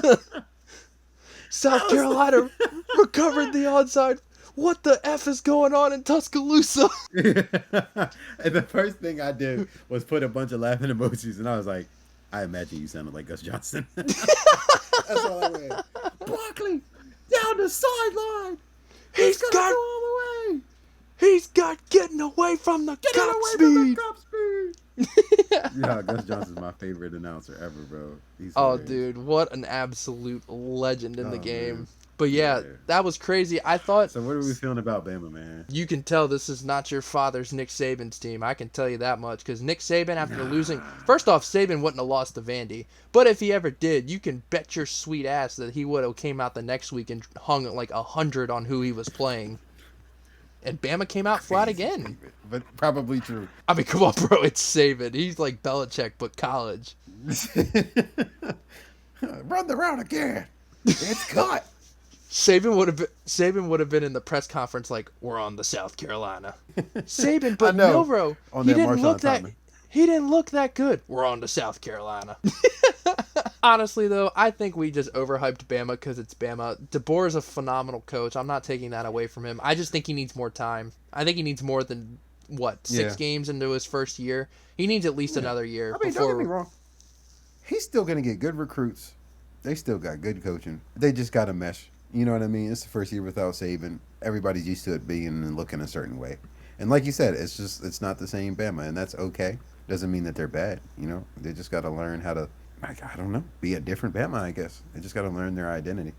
South Carolina recovered the onside. What the F is going on in Tuscaloosa? And the first thing I did was put a bunch of laughing emojis, and I was like, I imagine you sounded like Gus Johnson. That's all I read. Barkley down the sideline. He's Gonna got go all the way. he's got getting away from the Get it cop away from the speed. cop speed. Yeah, Gus Johnson's my favorite announcer ever, bro. He's Oh, hilarious. dude, what an absolute legend in the Oh, game. man. But yeah, Yeah. that was crazy. I thought So what are we feeling about Bama, man? you can tell this is not your father's Nick Saban's team. I can tell you that much because Nick Saban, after losing, first off, Saban wouldn't have lost to Vandy. But if he ever did, you can bet your sweet ass that he would have came out the next week and hung like 100 on who he was playing. And Bama came out flat again. But probably true. I mean, come on, bro, it's Saban. He's like Belichick, but college. Run the route again. It's cut. Saban would have been in the press conference like, we're on the South Carolina. Saban, but I know. no, bro, On he that didn't Marshawn look that. Timon. He didn't look that good. We're on to South Carolina. Honestly, though, I think we just overhyped Bama because it's Bama. DeBoer is a phenomenal coach. I'm not taking that away from him. I just think he needs more time. I think he needs more than, six Yeah. games into his first year. He needs at least another year I mean, before. don't get me wrong. He's still going to get good recruits. They still got good coaching. They just got to mesh. You know what I mean? It's the first year without Saban. Everybody's used to it being and looking a certain way. And like you said, it's not the same Bama, and that's okay. Doesn't mean that they're bad. You know, they just got to learn how to, I don't know, be a different Bama, I guess. They just got to learn their identity.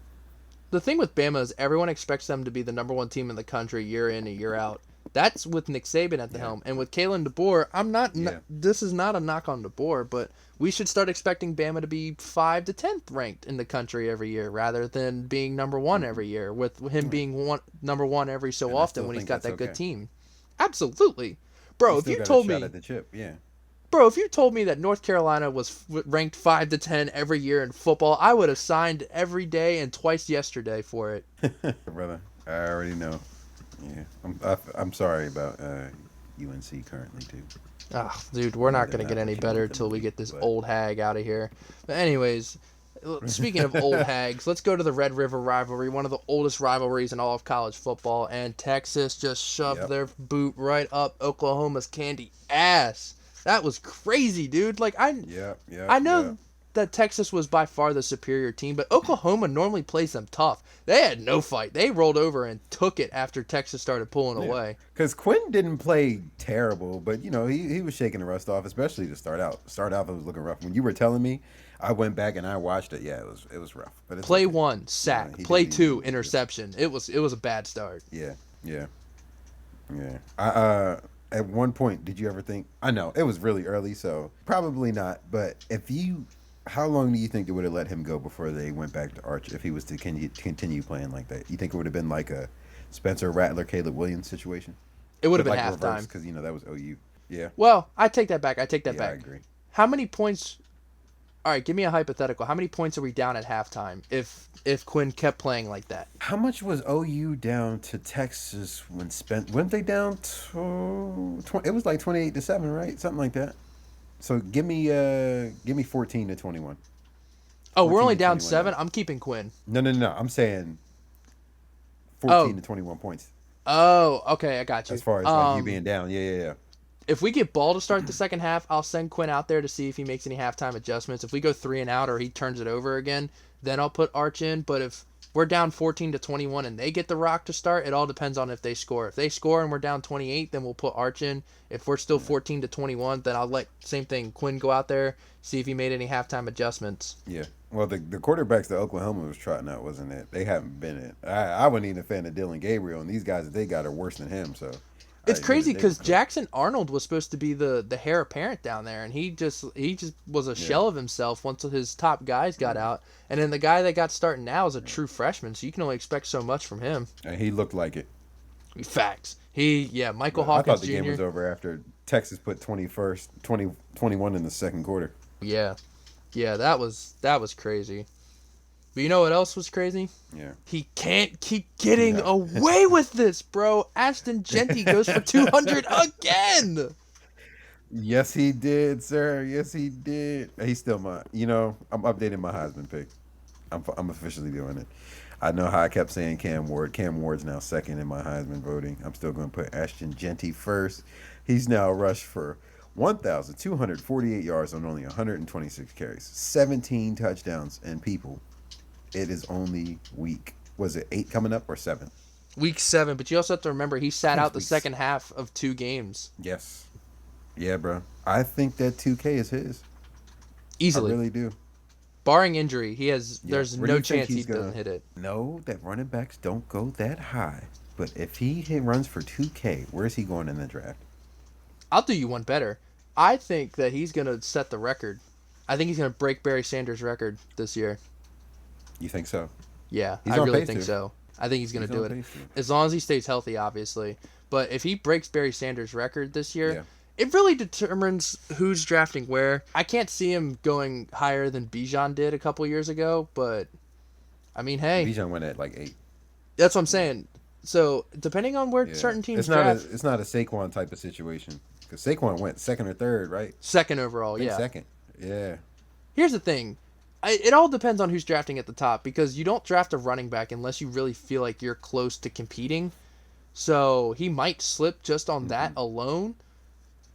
The thing with Bama is everyone expects them to be the number one team in the country year in and year out. That's with Nick Saban at the helm. And with Kalen DeBoer, this is not a knock on DeBoer, but we should start expecting Bama to be 5 to 10th ranked in the country every year rather than being number one every year, with him being number one every so And I often still when he's think got that's that good okay. team. Absolutely. Bro, if Still you got a told shot me at the chip, yeah. Bro, if you told me that North Carolina was ranked 5 to 10 every year in football, I would have signed every day and twice yesterday for it. Brother, I already know. Yeah, I'm sorry about UNC currently too. Ah, dude, we're not They're going to get not any what you better want them till to we be, get this but- old hag out of here. But anyways, speaking of old hags, let's go to the Red River rivalry, one of the oldest rivalries in all of college football, and Texas just shoved Yep. their boot right up Oklahoma's candy ass. That was crazy, dude. Like, Yeah. I know that Texas was by far the superior team, but Oklahoma normally plays them tough. They had no fight. They rolled over and took it after Texas started pulling away. Because Quinn didn't play terrible, but you know he was shaking the rust off, especially to start out. Start out, it was looking rough. When you were telling me, I went back and I watched it. Yeah, it was rough. But it's Play okay. one, sack. Yeah, he Play did- two, he did. interception. It was a bad start. Yeah. At one point, did you ever think? I know it was really early, so probably not. But how long do you think they would have let him go before they went back to Arch if he was to continue playing like that? You think it would have been like a Spencer Rattler, Caleb Williams situation? It would have been like halftime. because that was OU. Yeah, Well, I take that back. I back. agree. How many points? All right, give me a hypothetical. How many points are we down at halftime if Quinn kept playing like that? How much was OU down to Texas when weren't they down to it was like 28-7, right? Something like that. So give me 14-21. Oh, we're 14 only to down 21 7. now. I'm keeping Quinn. No. I'm saying 14 to 21 points. Oh, okay, I got you. As far as like you being down. Yeah. If we get ball to start the second half, I'll send Quinn out there to see if he makes any halftime adjustments. If we go 3 and out or he turns it over again, then I'll put Arch in. But if we're down 14 to 21 and they get the rock to start, it all depends on if they score. If they score and we're down 28, then we'll put Arch in. If we're still 14 to 21, then I'll let same thing Quinn go out there, see if he made any halftime adjustments. Yeah. Well, the quarterbacks that Oklahoma was trotting out wasn't it? They haven't been it. I wasn't even a fan of Dylan Gabriel, and these guys that they got are worse than him. So It's I knew crazy that they were because cooked. Jackson Arnold was supposed to be the heir apparent down there, and he just was a Yeah, shell of himself once his top guys got out. And then the guy that got starting now is a true freshman, so you can only expect so much from him. and he looked like it. Facts. Michael But I thought Hawkins the game Jr. was over after Texas put 21 in the second quarter. Yeah, yeah, that was crazy. But you know what else was crazy? Yeah. He can't keep getting Yeah. away with this, bro. Ashton Genty goes for 200 again. Yes, he did, sir. Yes, he did. He's still my. I'm updating my Heisman pick. I'm officially doing it. I know how I kept saying Cam Ward. Cam Ward's now second in my Heisman voting. I'm still going to put Ashton Genty first. He's now rushed for 1,248 yards on only 126 carries, 17 touchdowns, and people. It is only week. Was it 8 coming up or 7? Week 7, but you also have to remember he sat It's out the week second half of 2 games. Yes. Yeah, bro. I think that 2K is his. Easily. I really do. Barring injury, there's Where do no you think chance he he's gonna- doesn't hit it. No, that running backs don't go that high. But if runs for 2K, where's he going in the draft? I'll do you one better. I think that he's going to set the record. I think he's going to break Barry Sanders' record this year. You think so? Yeah, He's I on really pace think to. so. I think he's going to He's do on it. pace to. As long as he stays healthy, obviously. But if he breaks Barry Sanders' record this year, Yeah. it really determines who's drafting where. I can't see him going higher than Bijan did a couple years ago, but I mean, hey, Bijan went at like 8. that's what I'm saying. So depending on where Yeah. certain teams It's not draft, it's not a Saquon type of situation. Because Saquon went second or third, right? second overall, I think yeah. second. Yeah. Here's the thing. It all depends on who's drafting at the top because you don't draft a running back unless you really feel like you're close to competing. So he might slip just on that alone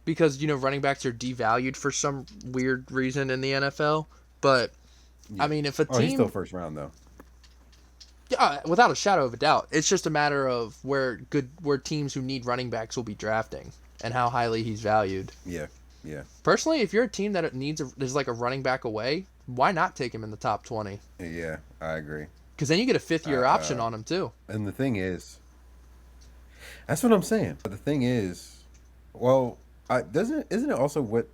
because, running backs are devalued for some weird reason in the NFL. But, Yeah. I mean, if a Oh, he's still team... first round though. Yeah, without a shadow of a doubt. It's just a matter of where teams who need running backs will be drafting and how highly he's valued. Yeah. Yeah. Personally, if you're a team that is like a running back away, why not take him in the top 20? Yeah, I agree. Because then you get a fifth-year option on him, too. And the thing is, that's what I'm saying. But the thing is, well, isn't it also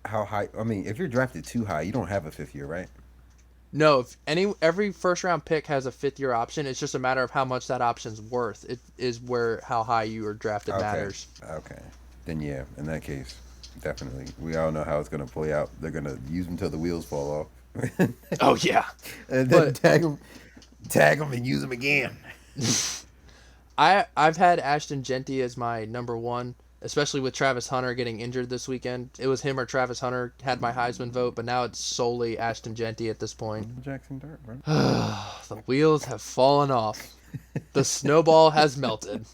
how high? I mean, if you're drafted too high, you don't have a 5th year, right? No, if every first-round pick has a fifth-year option, it's just a matter of how much that option's worth. It is where how high you are drafted Okay. matters. Okay. Then yeah, in that case, definitely. We all know how it's gonna play out. They're gonna use them till the wheels fall off. Oh, yeah. And then But- tag them, and use them again. I've had Ashton Genty as my number 1, especially with Travis Hunter getting injured this weekend. It was him or Travis Hunter had my Heisman vote, but now it's solely Ashton Genty at this point. Jackson Dart, bro. The wheels have fallen off. The snowball has melted.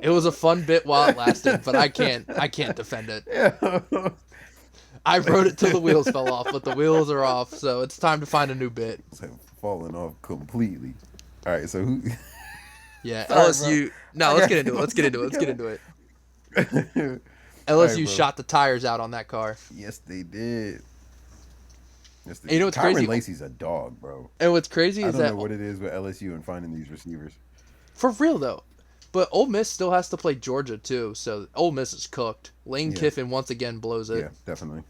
It was a fun bit while it lasted, but I can't defend it. Yeah. I wrote it till the wheels fell off, but the wheels are off, so it's time to find a new bit. It's like falling off completely. All right, so who? Yeah, Sorry, LSU. No, let's get into it. Let's get into it. LSU Alright, bro. shot the tires out on that car. Yes, they did. Yes, they And you know did. what's crazy? Tyron Lacey's a dog, bro. And what's crazy I is don't that know what it is with LSU and finding these receivers. for real though, but Ole Miss still has to play Georgia too, so Ole Miss is cooked. Lane Yeah. Kiffin once again blows it. Yeah, definitely.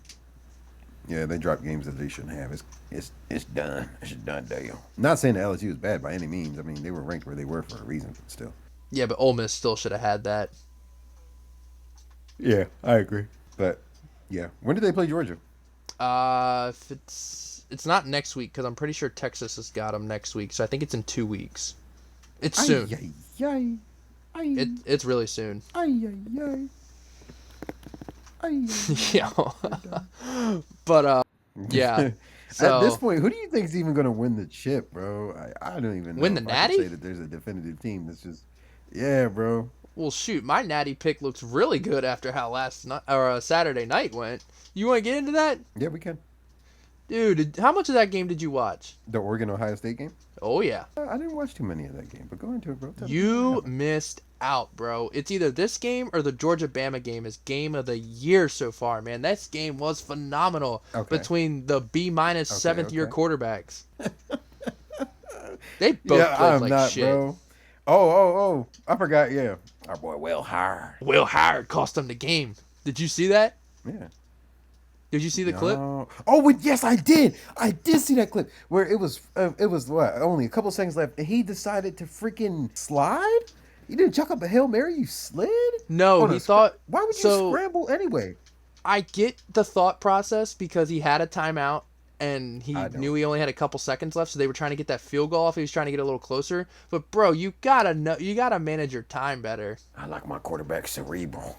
Yeah, they drop games that they shouldn't have. It's done. It's a done deal. Not saying that LSU is bad by any means. I mean, they were ranked where they were for a reason, but still. Yeah, but Ole Miss still should have had that. Yeah, I agree. But yeah, when did they play Georgia? If it's not next week because I'm pretty sure Texas has got them next week, so I think it's in 2 weeks. It's soon. Ay, ay, It's really soon. ay, ay, ay. Yeah. But yeah. So At this point, who do you think is even going to win the chip, bro? I don't even know Win the if I can Natty? say that there's a definitive team that's just, yeah, bro. well, shoot, my natty pick looks really good after how last night or Saturday night went. You want to get into that? Yeah, we can. Dude, how much of that game did you watch? The Oregon Ohio State game. Oh, yeah. I didn't watch too many of that game, but go into it, bro. Tell me You what happened. missed out, bro. It's either this game or the Georgia-Bama game is game of the year so far, man. This game was phenomenal Okay. between the B-minus Okay, seventh-year okay. quarterbacks. They both played like shit. bro. Oh! I forgot. Yeah, our boy Will Hard. Will Howard cost them the game. Did you see that? Yeah. Did you see the clip? No. Oh, yes, I did. I did see that clip where it was what, only a couple seconds left, and he decided to freaking slide. You didn't chuck up a Hail Mary. You slid. No, On he a thought. Why would you so scramble anyway? I get the thought process because he had a timeout and he I don't. knew he only had a couple seconds left, so they were trying to get that field goal off. He was trying to get a little closer. But bro, you gotta manage your time better. I like my quarterback cerebral.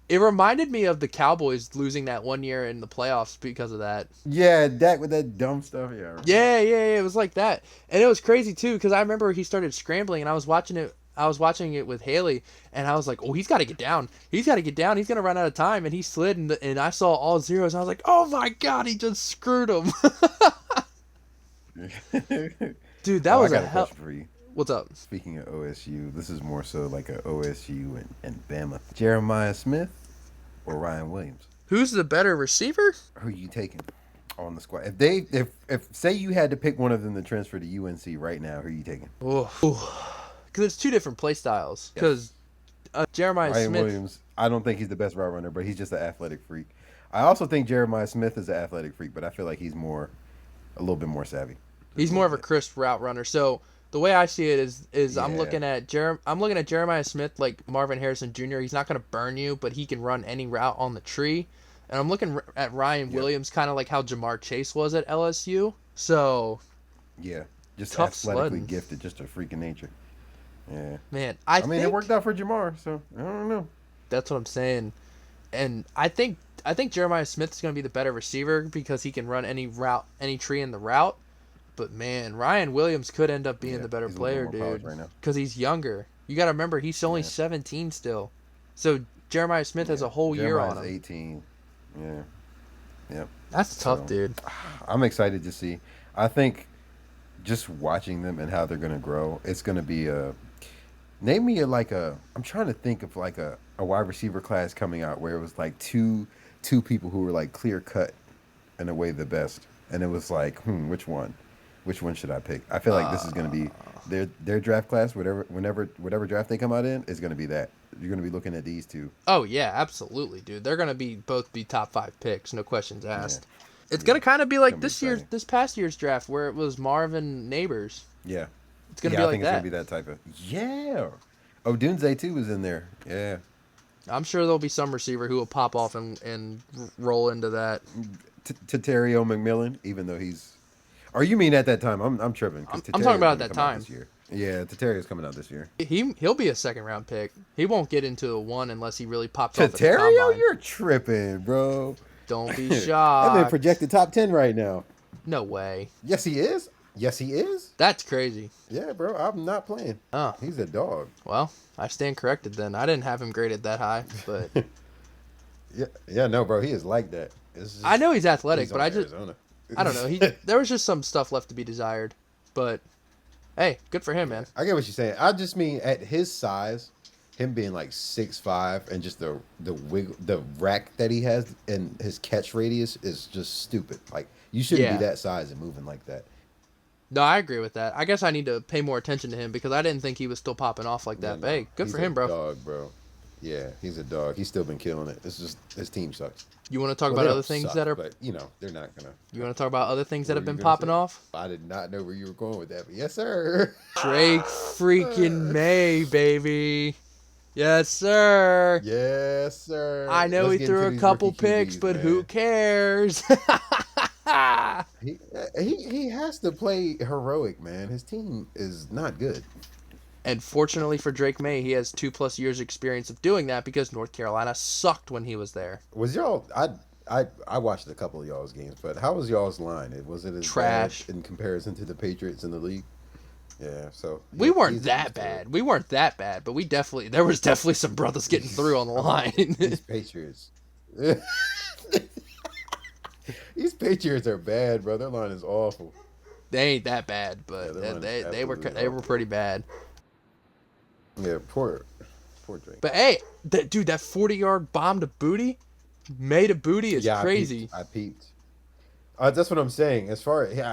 It reminded me of the Cowboys losing that one year in the playoffs because of that. Yeah, Dak with that dumb stuff. Yeah. I remember. Yeah, it was like that, and it was crazy too because I remember he started scrambling, and I was watching it with Haley, and I was like, oh, he's got to get down. He's got to get down. He's gonna run out of time, and he slid, and I saw all zeros. And I was like, oh my god, he just screwed him. Dude, that was I a got hell. question for you. What's up? Speaking of OSU, this is more so like a OSU and Bama. Jeremiah Smith or Ryan Williams? Who's the better receiver? Who are you taking on the squad? If say you had to pick one of them to transfer to UNC right now, who are you taking? Because it's two different play styles. Because Jeremiah Ryan Smith. Williams, I don't think he's the best route runner, but he's just an athletic freak. I also think Jeremiah Smith is an athletic freak, but I feel like he's a little bit more savvy. He's more of a crisp route runner. So the way I see it is I'm Yeah. looking at Jeremiah Smith like Marvin Harrison Jr. He's not going to burn you, but he can run any route on the tree. And I'm looking at Ryan Williams kind of like how Jamar Chase was at LSU. So Yeah, just Tough athletically sledding. gifted, just a freak of nature. Yeah, man, I I mean, think it worked out for Jamar, so I don't know. that's what I'm saying. And I think Jeremiah Smith is going to be the better receiver because he can run any route, any tree in the route. But man, Ryan Williams could end up being Yeah, the better he's a little player, more polished dude. right now. Because he's younger. You got to remember, he's only Yeah. 17 still. So Jeremiah Smith has a whole year on Jeremiah's him. 18. Yeah. That's tough, So- dude. I'm excited to see. I think just watching them and how they're going to grow, it's going to be name me I'm trying to think of like a wide receiver class coming out where it was like two people who were like clear cut in a way the best. And it was like, which one? Which one should I pick? I feel like this is going to be their draft class, whatever draft they come out in is going to be that. You're going to be looking at these two. Oh, yeah, absolutely, dude. They're going to both be top 5 picks, no questions asked. It's going to kind of be like It's gonna be this past year's draft where it was Marvin Neighbors. Yeah. It's going to I be like think that. it's going to be that type of. Yeah. Oh, Dunze too was in there. Yeah. I'm sure there'll be some receiver who will pop off and roll into that. Terrio McMillan, even though he's. Or you mean at that time? I'm tripping. 'cause I'm talking about Taterio's at that gonna come out time. this year. Yeah, Terrio's coming out this year. He'll be a second round pick. He won't get into a 1 unless he really pops off at the Taterio, combine. you're tripping, bro. Don't be I've been shocked. projected top 10 right now. No way. Yes, he is. Yes, he is. That's crazy. Yeah, bro. I'm not playing. Oh, He's a dog. well, I stand corrected then. I didn't have him graded that high, but Yeah, no, bro. He is like that. It's just, I know he's athletic, he's but on I just Arizona. I don't know. There was just some stuff left to be desired, but hey, good for him, man. I get what you're saying. I just mean at his size, him being like 6'5" and just the rack that he has and his catch radius is just stupid. Like you shouldn't Yeah. be that size and moving like that. No, I agree with that. I guess I need to pay more attention to him because I didn't think he was still popping off like that. Yeah, But no, hey, good he's for a him, bro. Dog, bro. Yeah, he's a dog. He's still been killing it. It's just his team sucks. You want to talk Well, about they other don't things suck, that are? But they're not gonna. You want to talk about other things that What have were you been gonna popping say? off? I did not know where you were going with that, but yes, sir. Drake freaking May, baby. Yes, sir. Yes, sir. I know Let's he get threw into a these couple rookie picks, QBs, but man. who cares? He has to play heroic, man. His team is not good. And fortunately for Drake May, he has 2+ years experience of doing that because North Carolina sucked when he was there. Was y'all? I watched a couple of y'all's games, but how was y'all's line? Was it as Trash. bad in comparison to the Patriots in the league? Yeah, so We weren't he's that used to it. bad. We weren't that bad, but there was definitely some brothers getting through on the line. These Patriots. These Patriots are bad, bro. Their line is awful. They ain't that bad, Yeah, but their line is they absolutely were awful. pretty bad. Yeah, poor Drake. But hey, dude, that 40-yard bomb to Booty, made a Booty is Yeah, I peeped. crazy. I peeped. That's what I'm saying. As far yeah,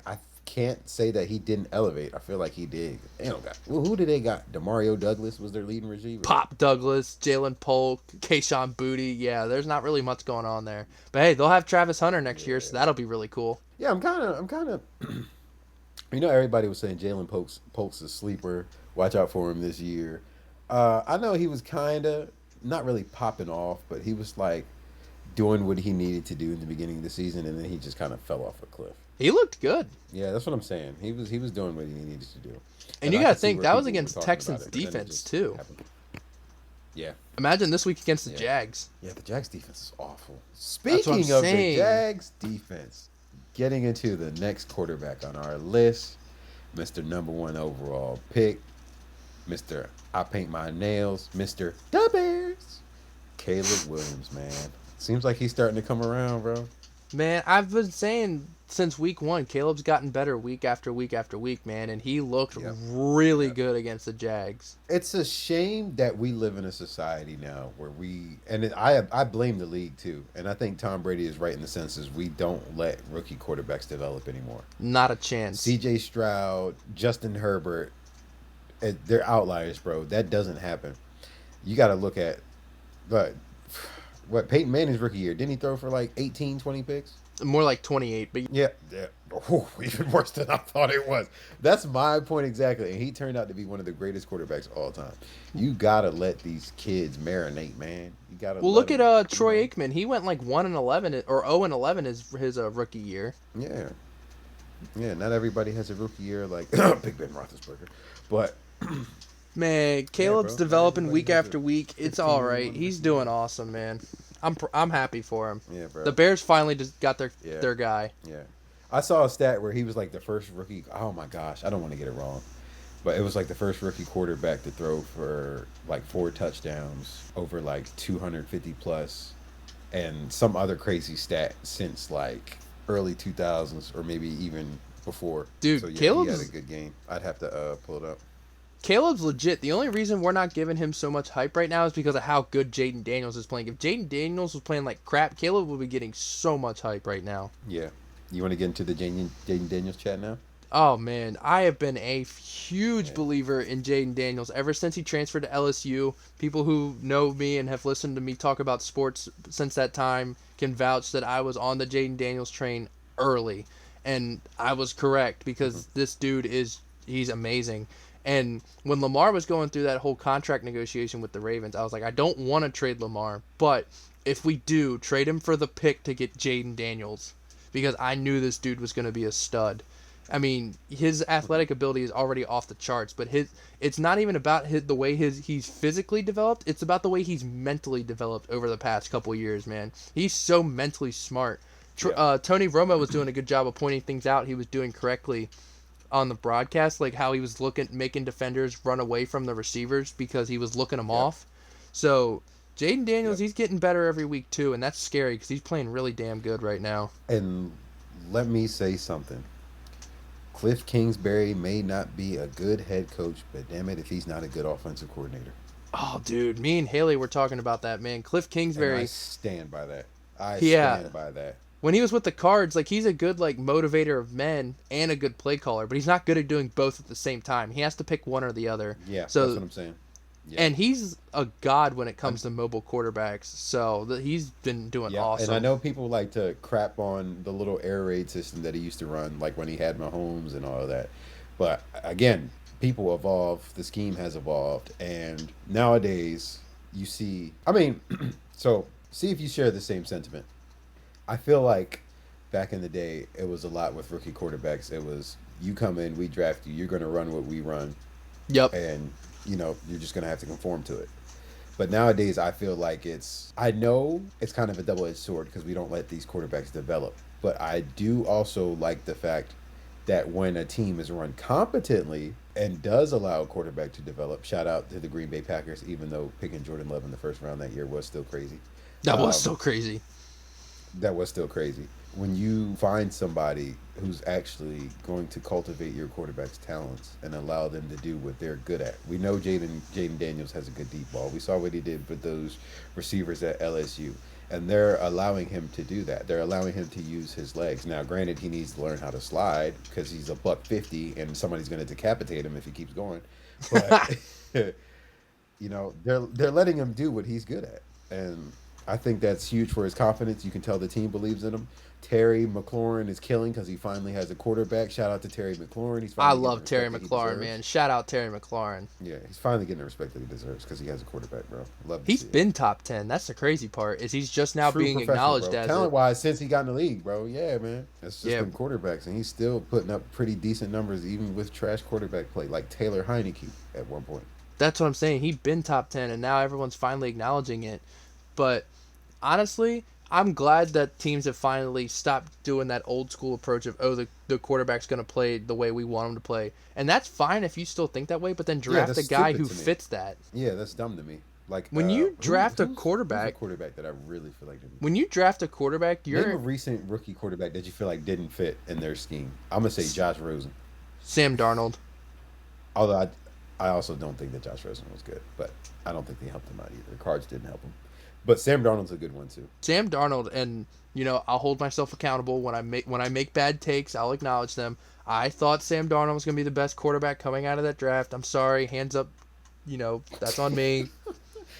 I can't say that he didn't elevate. I feel like he did. They don't got who did they got? Demario Douglas was their leading receiver. Pop Douglas, Jalen Polk, Kayshawn Booty. Yeah, there's not really much going on there. But hey, they'll have Travis Hunter next year, so Yeah, that'll be really cool. yeah. I'm kind of. You know, everybody was saying Jalen Polk's a sleeper. Watch out for him this year. I know he was kind of not really popping off, but he was like doing what he needed to do in the beginning of the season, and then he just kind of fell off a cliff. He looked good. Yeah, that's what I'm saying. He was doing what he needed to do, And you I got to could see think where that was people were against talking Texans about it, but then it defense just too. happened. Yeah, Imagine this week against the yeah, Jags. yeah. The Jags defense is awful. That's what I'm Speaking of the saying. Jags defense, getting into the next quarterback on our list, Mr. Number One overall pick, Mr. I paint my nails, Mr. Da Bears, Caleb Williams, man. Seems like he's starting to come around, bro. Man, I've been saying since week one, Caleb's gotten better week after week after week, man, and he looked Yep. really Yep. good against the Jags. It's a shame that we live in a society now where I blame the league too, and I think Tom Brady is right in the sense is we don't let rookie quarterbacks develop anymore. Not a chance. C.J. Stroud, Justin Herbert, they're outliers, bro. That doesn't happen. You got to look at, but what Peyton Manning's rookie year, didn't he throw for like 18, 20 picks? More like 28, but Yeah, yeah. Oh, even worse than I thought it was. That's my point exactly. And he turned out to be one of the greatest quarterbacks of all time. You gotta let these kids marinate, man. You gotta. well, let look at them, Troy Aikman. He went like 1-11 or 0-11 his rookie year. Yeah, yeah. Not everybody has a rookie year like Big Ben Roethlisberger, but Man, Caleb's bro. developing Everybody week has after a week. It's 15 all and right. one He's rookie doing year. awesome, man. I'm happy for him. Yeah, bro. The Bears finally just got Yeah. their guy. Yeah, I saw a stat where he was like the first rookie. Oh my gosh, I don't want to get it wrong, but it was like the first rookie quarterback to throw for like 4 touchdowns over like 250 plus, and some other crazy stat since like early 2000s or maybe even before. Dude, so yeah, he Caleb's- had a good game. I'd have to pull it up. Caleb's legit. The only reason we're not giving him so much hype right now is because of how good Jaden Daniels is playing. If Jaden Daniels was playing like crap, Caleb would be getting so much hype right now. Yeah, you want to get into the Jaden Daniels chat now? Oh man, I have been a huge Yeah. believer in Jaden Daniels ever since he transferred to LSU. People who know me and have listened to me talk about sports since that time can vouch that I was on the Jaden Daniels train early, and I was correct because this dude he's amazing. And when Lamar was going through that whole contract negotiation with the Ravens, I was like, I don't want to trade Lamar, but if we do, trade him for the pick to get Jaden Daniels because I knew this dude was going to be a stud. I mean, his athletic ability is already off the charts, but it's not even about the way he's physically developed. It's about the way he's mentally developed over the past couple years, man. He's so mentally smart. Yeah. Tony Romo was doing a good job of pointing things out he was doing correctly on the broadcast, like how he was making defenders run away from the receivers because he was looking them Yep. off. So Jaden Daniels, Yep. he's getting better every week too, and that's scary because he's playing really damn good right now. And let me say something. Cliff Kingsbury may not be a good head coach, but damn it if he's not a good offensive coordinator. Oh, dude, me and Haley were talking about that, man. Cliff And Kingsbury, I stand by that. I Yeah. stand by that. when he was with the Cards, like he's a good like motivator of men and a good play caller, but he's not good at doing both at the same time. He has to pick one or the other. Yeah, So that's what I'm saying. Yeah. and he's a god when it comes to mobile quarterbacks. So he's been doing Yeah, awesome. and I know people like to crap on the little air raid system that he used to run, like when he had Mahomes and all of that. But again, people evolve, the scheme has evolved, and nowadays you see. I mean, so see if you share the same sentiment. I feel like back in the day, it was a lot with rookie quarterbacks. It was you come in, we draft you, you're going to run what we run, Yep. and you're just going to have to conform to it. But nowadays, I feel like I know it's kind of a double-edged sword because we don't let these quarterbacks develop. But I do also like the fact that when a team is run competently and does allow a quarterback to develop, shout out to the Green Bay Packers, even though picking Jordan Love in the first round that year was still crazy. That was Um, so crazy. That was still crazy. When you find somebody who's actually going to cultivate your quarterback's talents and allow them to do what they're good at. We know Jaden Daniels has a good deep ball. We saw what he did with those receivers at LSU. And they're allowing him to do that. They're allowing him to use his legs. Now, granted, he needs to learn how to slide because he's a buck 50 and somebody's going to decapitate him if he keeps going. But they're letting him do what he's good at, and I think that's huge for his confidence. You can tell the team believes in him. Terry McLaurin is killing because he finally has a quarterback. Shout out to Terry McLaurin. He's I finally getting the love Terry respect that he McLaurin, deserves. man. Shout out Terry McLaurin. Yeah, he's finally getting the respect that he deserves because he has a quarterback, bro. Love to He's see it. been top 10. That's the crazy part, is he's just now True being professional, acknowledged bro. as Talent it. wise since he got in the league, bro. Yeah, man. It's just Yeah. been quarterbacks, and he's still putting up pretty decent numbers even with trash quarterback play, like Taylor Heineke at one point. That's what I'm saying. He's been top 10, and now everyone's finally acknowledging it. But honestly, I'm glad that teams have finally stopped doing that old school approach of, oh, the quarterback's going to play the way we want him to play. And that's fine if you still think that way, but then draft that's a guy stupid who to me. fits that. Yeah, that's dumb to me. Like When you draft a who's quarterback- a quarterback that I really feel like didn't. When you draft a quarterback, Name a you're recent rookie quarterback that you feel like didn't fit in their scheme. I'm gonna say Josh Rosen. Sam Darnold. Although I also don't think that Josh Rosen was good, but I don't think they helped him out either. The Cards didn't help him, but Sam Darnold's a good one too. Sam Darnold, and I'll hold myself accountable when I make bad takes. I'll acknowledge them. I thought Sam Darnold was going to be the best quarterback coming out of that draft. I'm sorry, hands up. That's on me.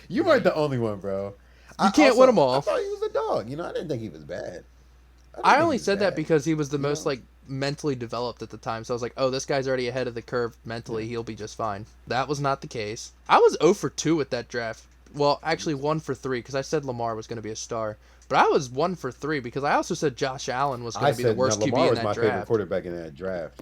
You weren't the only one, bro. You can't win 'em all. I thought he was a dog. I didn't think he was bad. didn't I think only he was said that bad. because he was the most know? like mentally developed at the time. So I was like, oh, this guy's already ahead of the curve mentally. He'll be just fine. That was not the case. I was 0 for 2 with that draft. Well, actually 1 for 3 because I said Lamar was going to be a star. But I was 1 for 3 because I also said Josh Allen was I going to be the said worst Lamar QB in was that my favorite draft. quarterback in that draft.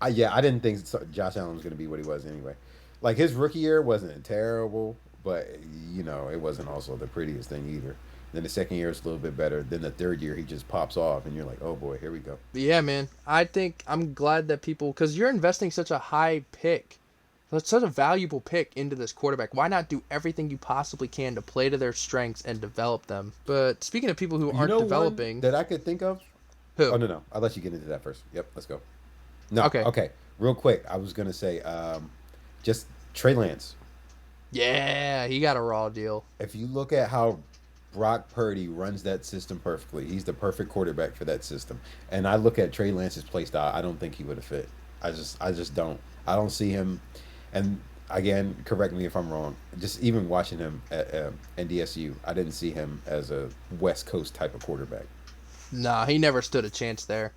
I didn't think Josh Allen was going to be what he was anyway. Like his rookie year wasn't terrible, but it wasn't also the prettiest thing either. Then the second year is a little bit better. Then the third year he just pops off, and you're like, oh boy, here we go. But yeah, man. I think I'm glad that people, because you're investing such a high pick, such a valuable pick into this quarterback. Why not do everything you possibly can to play to their strengths and develop them? But speaking of people who aren't developing, one that I could think of. who? Oh no, I'll let you get into that first. Yep, let's go. No, Okay. okay, real quick. I was gonna say, just Trey Lance. Yeah, he got a raw deal. If you look at how Brock Purdy runs that system perfectly, he's the perfect quarterback for that system. And I look at Trey Lance's play style, I don't think he would have fit. I just don't. I don't see him. And again, correct me if I'm wrong. Just even watching him at NDSU, I didn't see him as a West Coast type of quarterback. Nah, he never stood a chance there.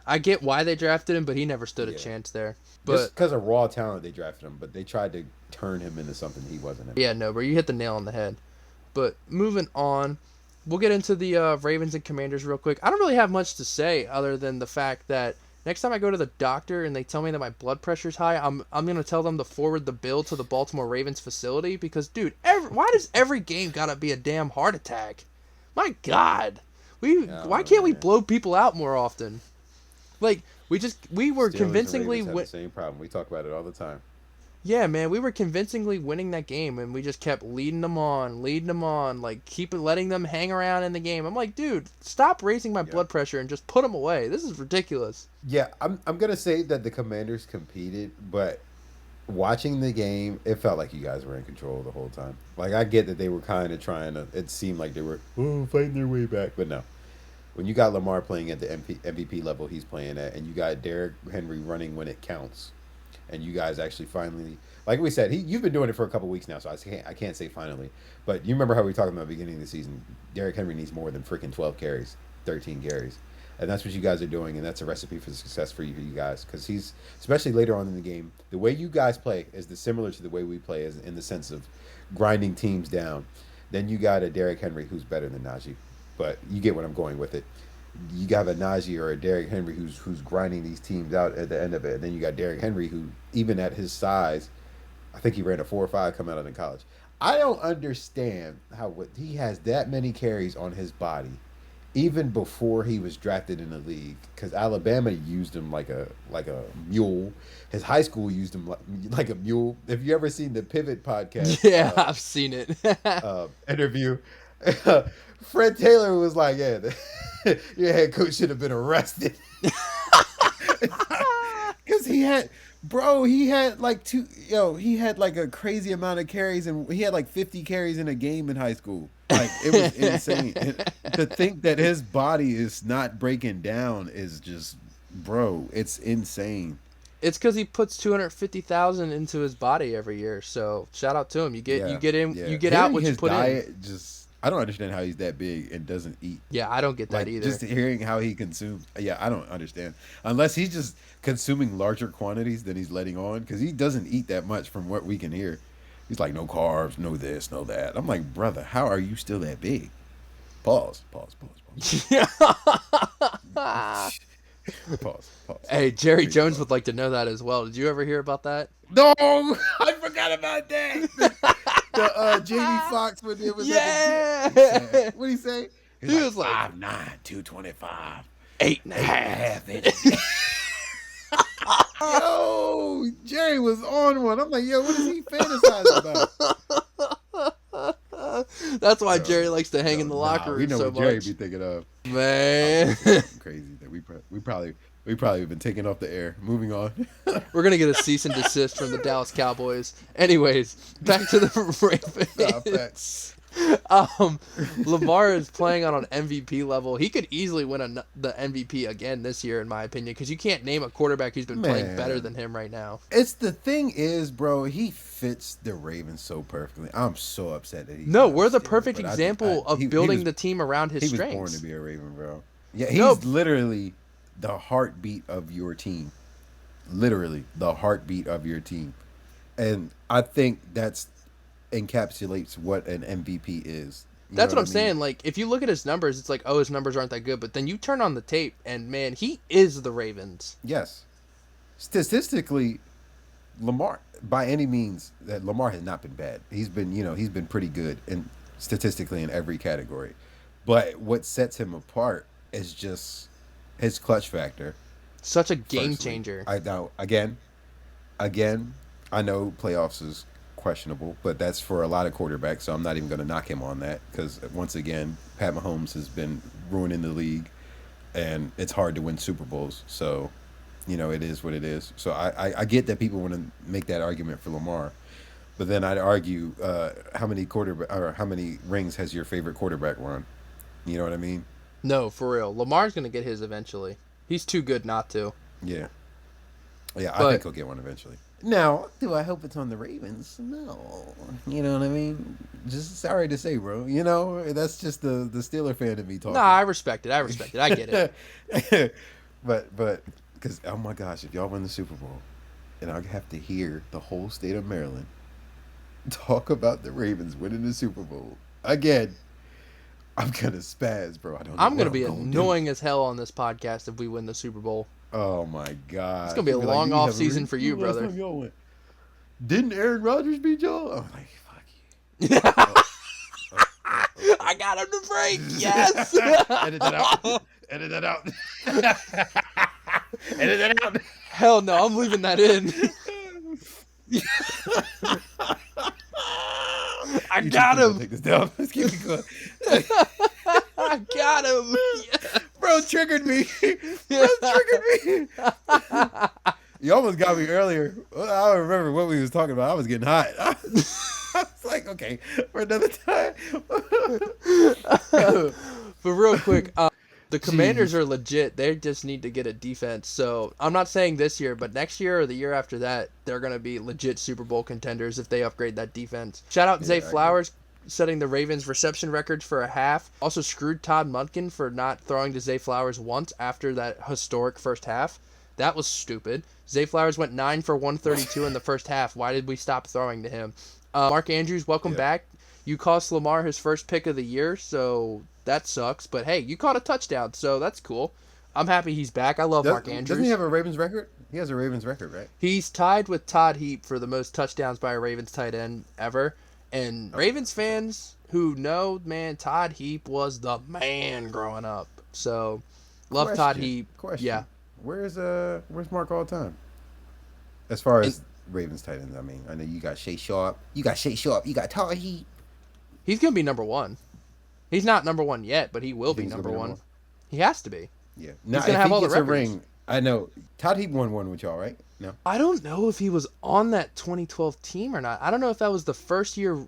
I get why they drafted him, but he never stood a Yeah. chance there. Just But because of raw talent, they drafted him, but they tried to turn him into something he wasn't. yeah, no, bro, you hit the nail on the head. But moving on, we'll get into the Ravens and Commanders real quick. I don't really have much to say other than the fact that next time I go to the doctor and they tell me that my blood pressure's high, I'm gonna tell them to forward the bill to the Baltimore Ravens facility because, dude, why does every game gotta be a damn heart attack? My God, why can't we man. blow people out more often? Like we were Steelers and convincingly Ravens have the same problem. We talk about it all the time. Yeah, man, we were convincingly winning that game, and we just kept leading them on, like letting them hang around in the game. I'm like, dude, stop raising my blood pressure and just put them away. This is ridiculous. Yeah, I'm gonna say that the Commanders competed, but watching the game, it felt like you guys were in control the whole time. Like I get that they were kind of trying to. It seemed like they were fighting their way back, but no. When you got Lamar playing at the MVP level he's playing at, and you got Derrick Henry running when it counts, and you guys actually finally, like we said, you've been doing it for a couple weeks now, so I can't say finally, but you remember how we were talking about the beginning of the season? Derrick Henry needs more than freaking 12 carries, 13 carries, and that's what you guys are doing, and that's a recipe for success for you guys, because he's, especially later on in the game, the way you guys play is similar to the way we play, is in the sense of grinding teams down. Then you got a Derrick Henry who's better than Najee. But you get what I'm going with it. You got a Najee or a Derrick Henry who's grinding these teams out at the end of it. And then you got Derrick Henry who, even at his size, I think he ran a 4.5 coming out of college. I don't understand how he has that many carries on his body, even before he was drafted in the league. Because Alabama used him like a mule. His high school used him like a mule. Have you ever seen the Pivot podcast? Yeah, I've seen it. Interview. Fred Taylor was like, "Yeah, your head coach should have been arrested." Because he had like he had like a crazy amount of carries, and he had like 50 carries in a game in high school. Like, it was insane. And to think that his body is not breaking down is just, bro, it's insane. It's because he puts 250,000 into his body every year. So shout out to him. You get in, Yeah. you get out Hearing what you his put diet in. just, I don't understand how he's that big and doesn't eat. Yeah, I don't get that Like, either. just hearing how he consumes, yeah, I don't understand. Unless he's just consuming larger quantities than he's letting on, because he doesn't eat that much from what we can hear. He's like, no carbs, no this, no that. I'm like, brother, how are you still that big? Pause. Pause. Hey, Jerry Crazy Jones pause. would like to know that as well. Did you ever hear about that? No, I forgot about that. The Jamie Foxx when it was Yeah. at the gym. What did he say? He was like 5'9", 225, 8.5 inches. Yo, Jerry was on one. I'm like, yo, what is he fantasizing about? That's why Jerry likes to hang in the locker room we know so what Jerry much. be thinking of. Man, Something crazy that we probably have been taken off the air. Moving on. we're gonna get a cease and desist from the Dallas Cowboys. Anyways, back to the Ravens. Lamar is playing on an MVP level. He could easily win the MVP again this year, in my opinion, because you can't name a quarterback who's been playing better than him right now. It's the thing is, bro, he fits the Ravens so perfectly. I'm so upset that he. No, we're the perfect example of building the team around his he was strengths. born to be a Raven, bro. Yeah, he's literally the heartbeat of your team. Literally the heartbeat of your team, and I think that's encapsulates what an MVP is. That's what I'm saying. Like, if you look at his numbers, it's like, oh, his numbers aren't that good. But then you turn on the tape, and man, he is the Ravens. Yes, statistically, Lamar by any means that Lamar has not been bad. He's been pretty good and statistically in every category. But what sets him apart is just his clutch factor. Such a game Firstly, changer. I know again, I know playoffs is questionable, but that's for a lot of quarterbacks, so I'm not even going to knock him on that because once again, Pat Mahomes has been ruining the league, and it's hard to win Super Bowls. So, it is what it is. So I get that people want to make that argument for Lamar, but then I'd argue how many rings has your favorite quarterback won? You know what I mean? No, for real. Lamar's going to get his eventually. He's too good not to. Yeah. Yeah, I think he'll get one eventually. Now, do I hope it's on the Ravens? No. You know what I mean? Just sorry to say, bro. That's just the Steeler fan in me talking. Nah, I respect it. I get it. but because, oh my gosh, if y'all win the Super Bowl, and I have to hear the whole state of Maryland talk about the Ravens winning the Super Bowl again, I'm gonna spaz, bro. I'm gonna be annoying as hell on this podcast if we win the Super Bowl. Oh my god, it's gonna be a long off season for you, brother. Didn't Aaron Rodgers beat y'all? I'm like, fuck you. I got him to break. Yes. Edit that out. Edit that out. Edit that out. Hell no, I'm leaving that in. I got him. Take this down. Let's keep it going. I got him. Yeah. Bro triggered me. You almost got me earlier. I don't remember what we was talking about. I was getting hot. I was like, okay, for another time. But real quick, the Commanders are legit. They just need to get a defense. So I'm not saying this year, but next year or the year after that, they're going to be legit Super Bowl contenders if they upgrade that defense. Shout out Zay Flowers, setting the Ravens reception records for a half. Also screwed Todd Monken for not throwing to Zay Flowers once after that historic first half. That was stupid. Zay Flowers went 9 for 132 in the first half. Why did we stop throwing to him? Mark Andrews, welcome back. You cost Lamar his first pick of the year, so that sucks. But hey, you caught a touchdown, so that's cool. I'm happy he's back. I love Mark Andrews. Doesn't he have a Ravens record? He has a Ravens record, right? He's tied with Todd Heap for the most touchdowns by a Ravens tight end ever. And Ravens fans who know, man, Todd Heap was the man growing up. So, love Todd Heap. Yeah. Where's Mark all time? As far as Ravens tight ends, I know you got Shay Sharp. You got Todd Heap. He's going to be number one. He's not number one yet, but he will You be think he's gonna number be one. number one? He has to be. Yeah. Now, He's gonna if have he all the gets a records. ring, I know Todd Heap won one with y'all, right? No. I don't know if he was on that 2012 team or not. I don't know if that was the first year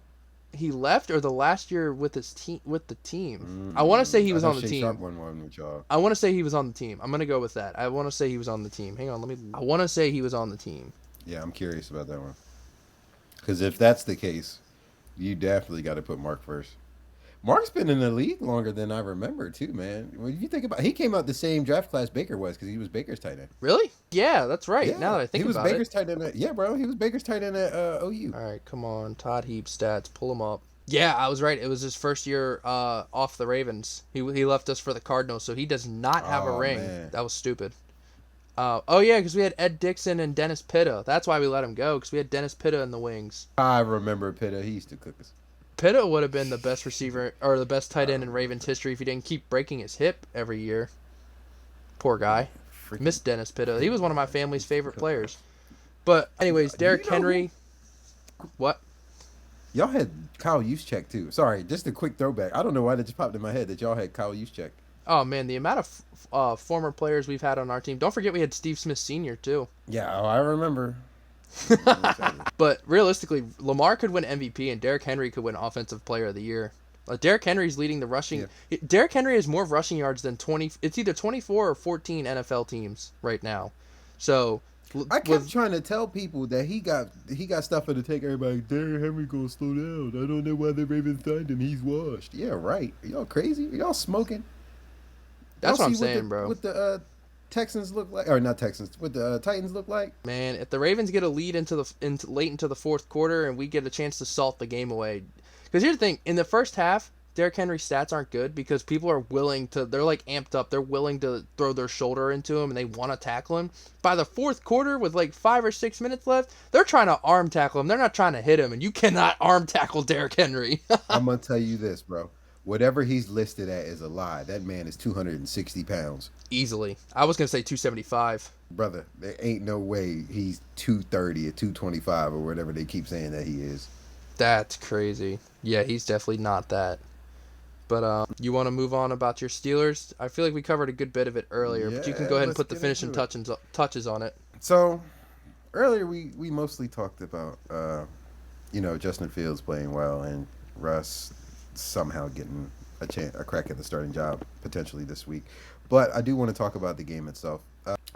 he left or the last year with his team with the team. I want to say he was I know on the Shea team. Sharp won one with y'all. I want to say he was on the team. I'm gonna go with that. I want to say he was on the team. Hang on, I want to say he was on the team. Yeah, I'm curious about that one. Because if that's the case, you definitely got to put Mark first. Mark's been in the league longer than I remember, too, man. When you think about, he came out the same draft class Baker was because he was Baker's tight end. Really? Yeah, that's right. Now that I think he was about Baker's it. tight end. Yeah, bro, he was Baker's tight end at OU. All right, come on, Todd Heap stats. Pull him up. Yeah, I was right. It was his first year off the Ravens. He left us for the Cardinals, so he does not have a Oh, ring. man. That was stupid. Oh yeah, because we had Ed Dixon and Dennis Pitta. That's why we let him go, because we had Dennis Pitta in the wings. I remember Pitta. He used to cook us. Pitta would have been the best receiver or the best tight end in Ravens history if he didn't keep breaking his hip every year. Poor guy. Freaking- Miss Dennis Pitta. He was one of my family's favorite players. But anyways, You Derrick know Henry. What? Y'all had Kyle Juszczyk, too. Sorry, just a quick throwback. I don't know why that just popped in my head that y'all had Kyle Juszczyk. Oh man, the amount of former players we've had on our team. Don't forget we had Steve Smith Sr. too. Yeah, I remember. But realistically, Lamar could win MVP and Derrick Henry could win Offensive Player of the Year. Derrick Henry's leading the rushing. Yeah. Derrick Henry has more rushing yards than 20. It's either 24 or 14 NFL teams right now. So I kept trying to tell people that he got stuff for to take everybody. Derrick Henry gonna slow down. I don't know why the Ravens signed him. He's washed. Yeah, right. Y'all crazy? Y'all smoking? That's what I'm see saying, bro. What the Texans look like, or not Texans? What the Titans look like? Man, if the Ravens get a lead late into the fourth quarter and we get a chance to salt the game away, because here's the thing: in the first half, Derrick Henry's stats aren't good because people are willing to. They're like amped up. They're willing to throw their shoulder into him and they want to tackle him. By the fourth quarter, with like 5 or 6 minutes left, they're trying to arm tackle him. They're not trying to hit him, and you cannot arm tackle Derrick Henry. I'm gonna tell you this, bro. Whatever he's listed at is a lie. That man is 260 pounds. Easily, I was gonna say 275. Brother, there ain't no way he's 230 or 225 or whatever they keep saying that he is. That's crazy. Yeah, he's definitely not that. But you want to move on about your Steelers? I feel like we covered a good bit of it earlier, but you can Yeah, go ahead and let's put the get finishing into touches on it. So, earlier we mostly talked about, Justin Fields playing well and Russ somehow getting a crack at the starting job potentially this week. But I do want to talk about the game itself.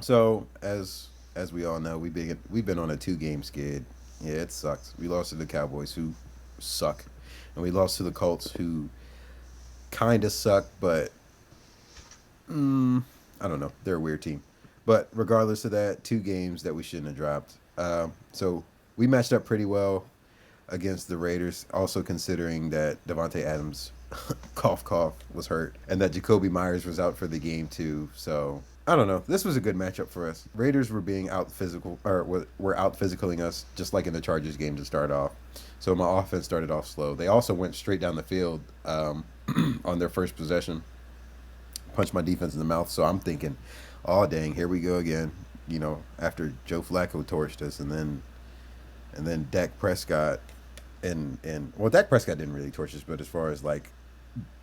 So, as we all know, we've been on a 2-game skid. Yeah, it sucks. We lost to the Cowboys, who suck, and we lost to the Colts, who kind of suck, but I don't know. They're a weird team. But regardless of that, 2 games that we shouldn't have dropped. So we matched up pretty well against the Raiders, also considering that Davante Adams, cough, cough, was hurt, and that Jacoby Myers was out for the game too. So I don't know. This was a good matchup for us. Raiders were being out physicaling us, just like in the Chargers game to start off. So my offense started off slow. They also went straight down the field on their first possession, punched my defense in the mouth. So I'm thinking, oh dang, here we go again. After Joe Flacco torched us, and then Dak Prescott, and Dak Prescott didn't really torch us, but as far as like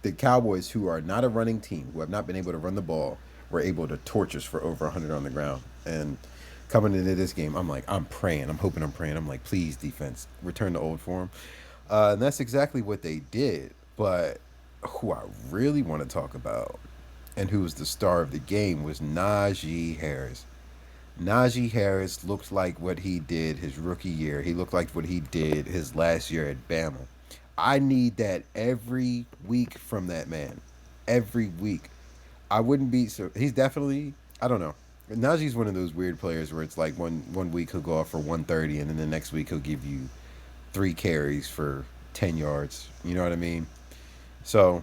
the Cowboys, who are not a running team, who have not been able to run the ball, were able to torch us for over 100 on the ground. And coming into this game, I'm like, I'm praying. I'm like, please, defense, return to old form. And that's exactly what they did. But who I really want to talk about and who was the star of the game was Najee Harris. Najee Harris looked like what he did his rookie year. He looked like what he did his last year at Bama. I need that every week from that man. Every week. I wouldn't be so. He's definitely. I don't know. Najee's one of those weird players where it's like one week he'll go off for 130, and then the next week he'll give you 3 carries for 10 yards. You know what I mean? So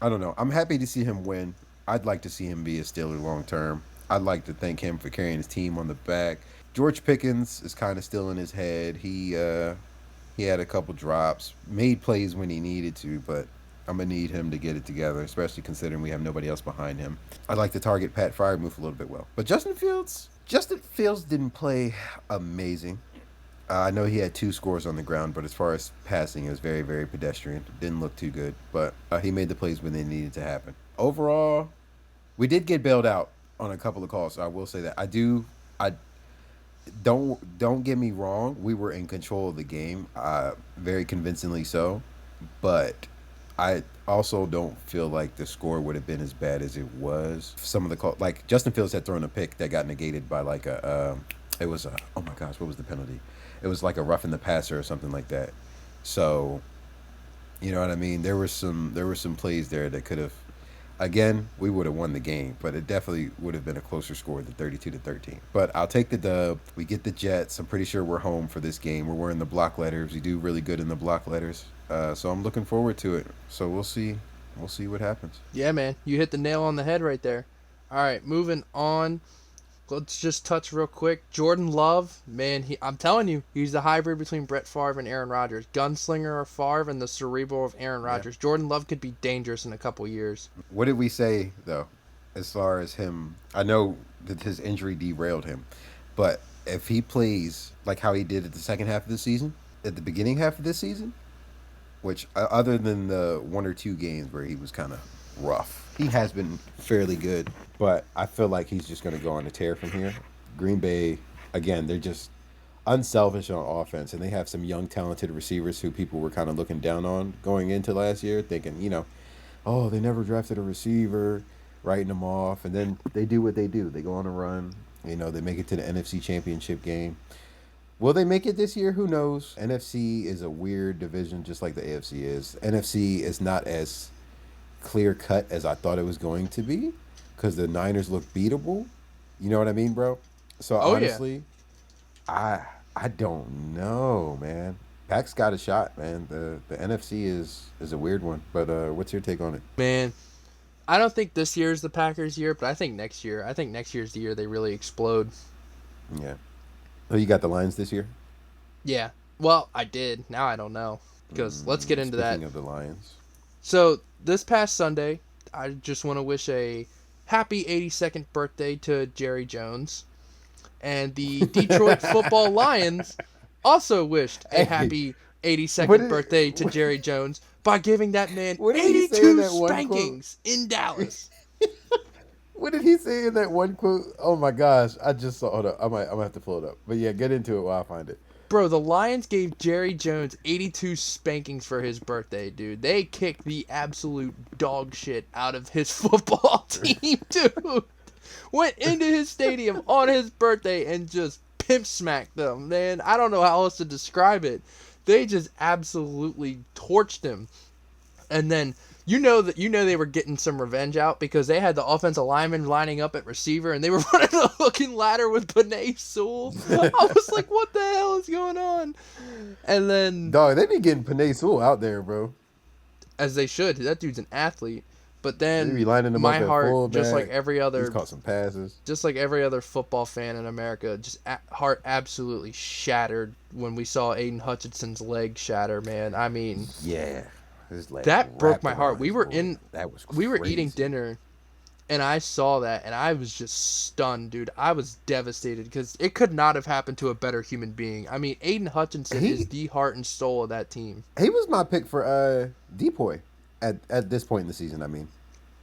I don't know. I'm happy to see him win. I'd like to see him be a Steeler long term. I'd like to thank him for carrying his team on the back. George Pickens is kind of still in his head. He had a couple drops, made plays when he needed to, but I'm going to need him to get it together, especially considering we have nobody else behind him. I'd like to target Pat Freiermuth a little bit well. But Justin Fields didn't play amazing. I know he had 2 scores on the ground, but as far as passing, it was very, very pedestrian. Didn't look too good, but he made the plays when they needed to happen. Overall, we did get bailed out on a couple of calls. So I will say that I don't get me wrong. We were in control of the game, very convincingly so. But I also don't feel like the score would have been as bad as it was. Some of the call, like Justin Fields had thrown a pick that got negated by like it was a, oh my gosh, what was the penalty? It was like a rough in the passer or something like that. So, you know what I mean? There were some plays there that could have, again, we would have won the game, but it definitely would have been a closer score than 32-13. But I'll take the dub. We get the Jets. I'm pretty sure we're home for this game. We're wearing the block letters. We do really good in the block letters. So I'm looking forward to it. So we'll see. We'll see what happens. Yeah, man, you hit the nail on the head right there. All right, moving on. Let's just touch real quick. Jordan Love, man, I'm telling you, he's the hybrid between Brett Favre and Aaron Rodgers. Gunslinger of Favre and the cerebral of Aaron Yeah. Rodgers. Jordan Love could be dangerous in a couple years. What did we say though, as far as him? I know that his injury derailed him, but if he plays like how he did at the second half of the season, at the beginning half of this season, which other than the 1 or 2 games where he was kind of rough, he has been fairly good. But I feel like he's just going to go on a tear from here. Green Bay, again, they're just unselfish on offense, and they have some young, talented receivers who people were kind of looking down on going into last year, thinking, oh, they never drafted a receiver, writing them off, and then they do what they do. They go on a run. They make it to the NFC Championship game. Will they make it this year? Who knows? NFC is a weird division, just like the AFC is. NFC is not as clear cut as I thought it was going to be, because the Niners look beatable. You know what I mean, bro? So Oh, yeah. honestly, I don't know, man. Pac's got a shot, man. The NFC is a weird one. But what's your take on it? Man, I don't think this year is the Packers' year, but I think next year. I think next year's the year they really explode. Yeah. Oh, you got the Lions this year? Yeah. Well, I did. Now I don't know. Because let's get into that. Speaking of the Lions. So, this past Sunday, I just want to wish a happy 82nd birthday to Jerry Jones. And the Detroit Football Lions also wished a Hey, happy what 82nd did- birthday to Jerry Jones by giving that man What did he say in 82 that one quote? spankings in Dallas. What did he say in that one quote? Oh my gosh, I just saw. Hold up, I'm gonna have to pull it up. But yeah, get into it while I find it. Bro, the Lions gave Jerry Jones 82 spankings for his birthday, dude. They kicked the absolute dog shit out of his football team, dude. Went into his stadium on his birthday and just pimp smacked them, man. I don't know how else to describe it. They just absolutely torched him. And then you know they were getting some revenge out because they had the offensive lineman lining up at receiver and they were running the hook and ladder with Panay Sewell. I was like, what the hell is going on? And then, Dog, they be getting Panay Sewell out there, bro. as they should, that dude's an athlete. But They then be lining them my up at heart, fullback. just like every He's other, caught some passes. just like every other football fan in America, heart absolutely shattered when we saw Aidan Hutchinson's leg shatter. Man, I mean, Yeah, his leg that broke wrapped my heart. around We his were boy. That was we were eating crazy. dinner, and I saw that, and I was just stunned, dude. I was devastated because it could not have happened to a better human being. I mean, Aidan Hutchinson is the heart and soul of that team. He was my pick for Depoy at this point in the season. I mean,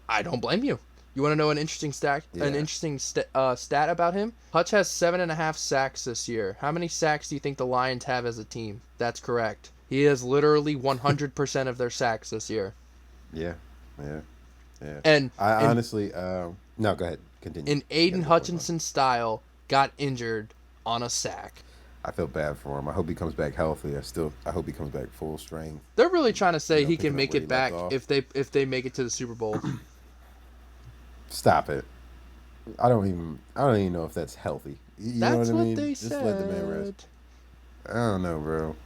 I don't blame you. You want to know an interesting stat? Yeah. An interesting stat about him? Hutch has 7.5 sacks this year. How many sacks do you think the Lions have as a team? That's correct. He has literally 100% of their sacks this year. yeah. And I in- honestly, no, go ahead, continue. in Aidan Yeah, Hutchinson style, got injured on a sack. I feel bad for him. I hope he comes back healthy. I hope he comes back full strength. They're really trying to say You know, he picking can up make where it he back left off. if they make it to the Super Bowl. Stop it. I don't even know if that's healthy. You know That's what I what mean? they Just let the man rest. said. I don't know, bro.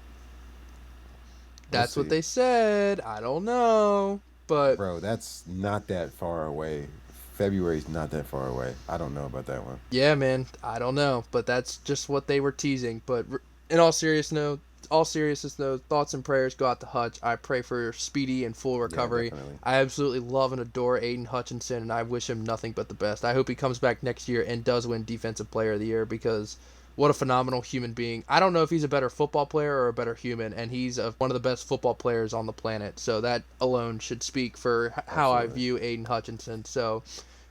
That's We'll what see. they said. I don't know, but Bro, that's not that far away. February's not that far away. I don't know about that one. yeah, man, I don't know, but that's just what they were teasing. But in all seriousness, thoughts and prayers go out to Hutch. I pray for speedy and full recovery. definitely. I absolutely love and adore Aidan Hutchinson, and I wish him nothing but the best. I hope he comes back next year and does win Defensive Player of the Year because, what a phenomenal human being. I don't know if he's a better football player or a better human, and he's one of the best football players on the planet. So that alone should speak for how I Absolutely. view Aidan Hutchinson. So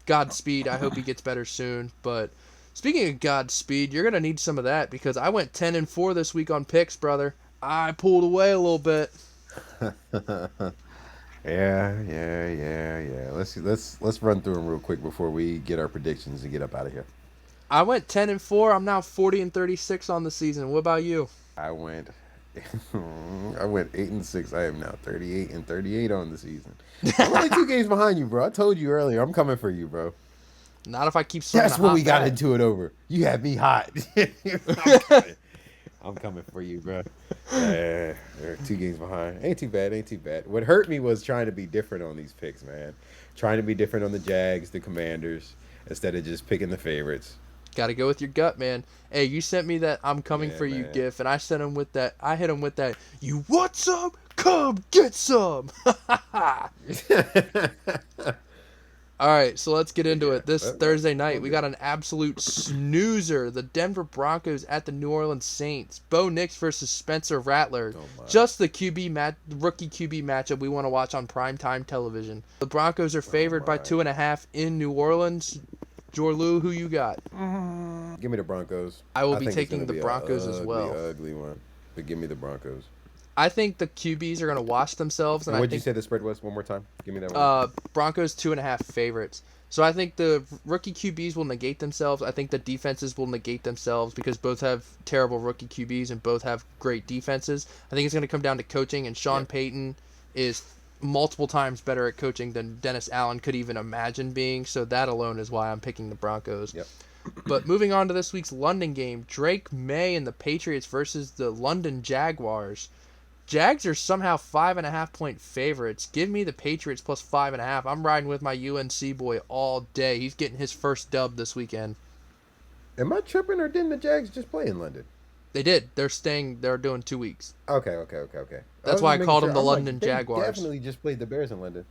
Godspeed. I hope he gets better soon. But speaking of Godspeed, you're gonna need some of that because I went 10-4 this week on picks, brother. I pulled away a little bit. Yeah. Let's run through them real quick before we get our predictions and get up out of here. I went 10-4. I'm now 40-36 on the season. What about you? I went I went 8-6. I am now 38-38 on the season. I'm only 2 games behind you, bro. I told you earlier. I'm coming for you, bro. Not if I keep swinging. That's what we got into it over. You had me hot. I'm coming for you, bro. They're 2 games behind. Ain't too bad. What hurt me was trying to be different on these picks, man. Trying to be different on the Jags, the Commanders, instead of just picking the favorites. Got to go with your gut, man. Hey, you sent me that "I'm coming Yeah, for you" man. gif, and I sent him with that. I hit him with that. You want some? Come get some. All right, so let's get into it. This Thursday night, we got an absolute snoozer. The Denver Broncos at the New Orleans Saints. Bo Nix versus Spencer Rattler. Oh, my. Just the rookie QB matchup we want to watch on primetime television. The Broncos are favored by my. 2.5 in New Orleans. Jorlu, who you got? Give me the Broncos. I will be think it's taking gonna the be a Broncos as well. Ugly one. But give me the Broncos. I think the QBs are going to wash themselves, and And I what'd you think say the spread was? One more time. Give me that one. Broncos 2.5 favorites. So I think the rookie QBs will negate themselves. I think the defenses will negate themselves because both have terrible rookie QBs and both have great defenses. I think it's going to come down to coaching, and Sean Payton is multiple times better at coaching than Dennis Allen could even imagine being. So that alone is why I'm picking the Broncos. Yep. But moving on to this week's London game, Drake May and the Patriots versus the London Jaguars. Jags are somehow 5.5 point favorites. Give me the Patriots plus 5.5. I'm riding with my UNC boy all day. He's getting his first dub this weekend. Am I tripping or didn't the Jags just play in London? They did. They're doing 2 weeks. Okay. That's why I called them the London they Jaguars. Definitely just played the Bears in London.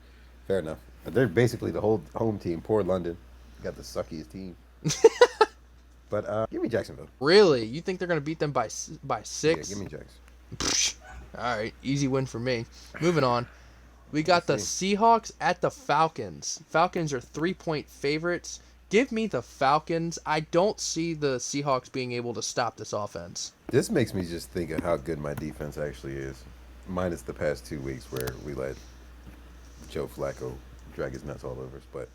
Fair enough. They're basically the whole home team. Poor London. Got the suckiest team. But give me Jacksonville. Really? You think they're going to beat them by 6? Yeah, give me Jags. All right, easy win for me. Moving on. We got the Seahawks at the Falcons. Falcons are 3-point favorites. Give me the Falcons. I don't see the Seahawks being able to stop this offense. This makes me just think of how good my defense actually is. Minus the past 2 weeks where we let Joe Flacco drag his nuts all over us. But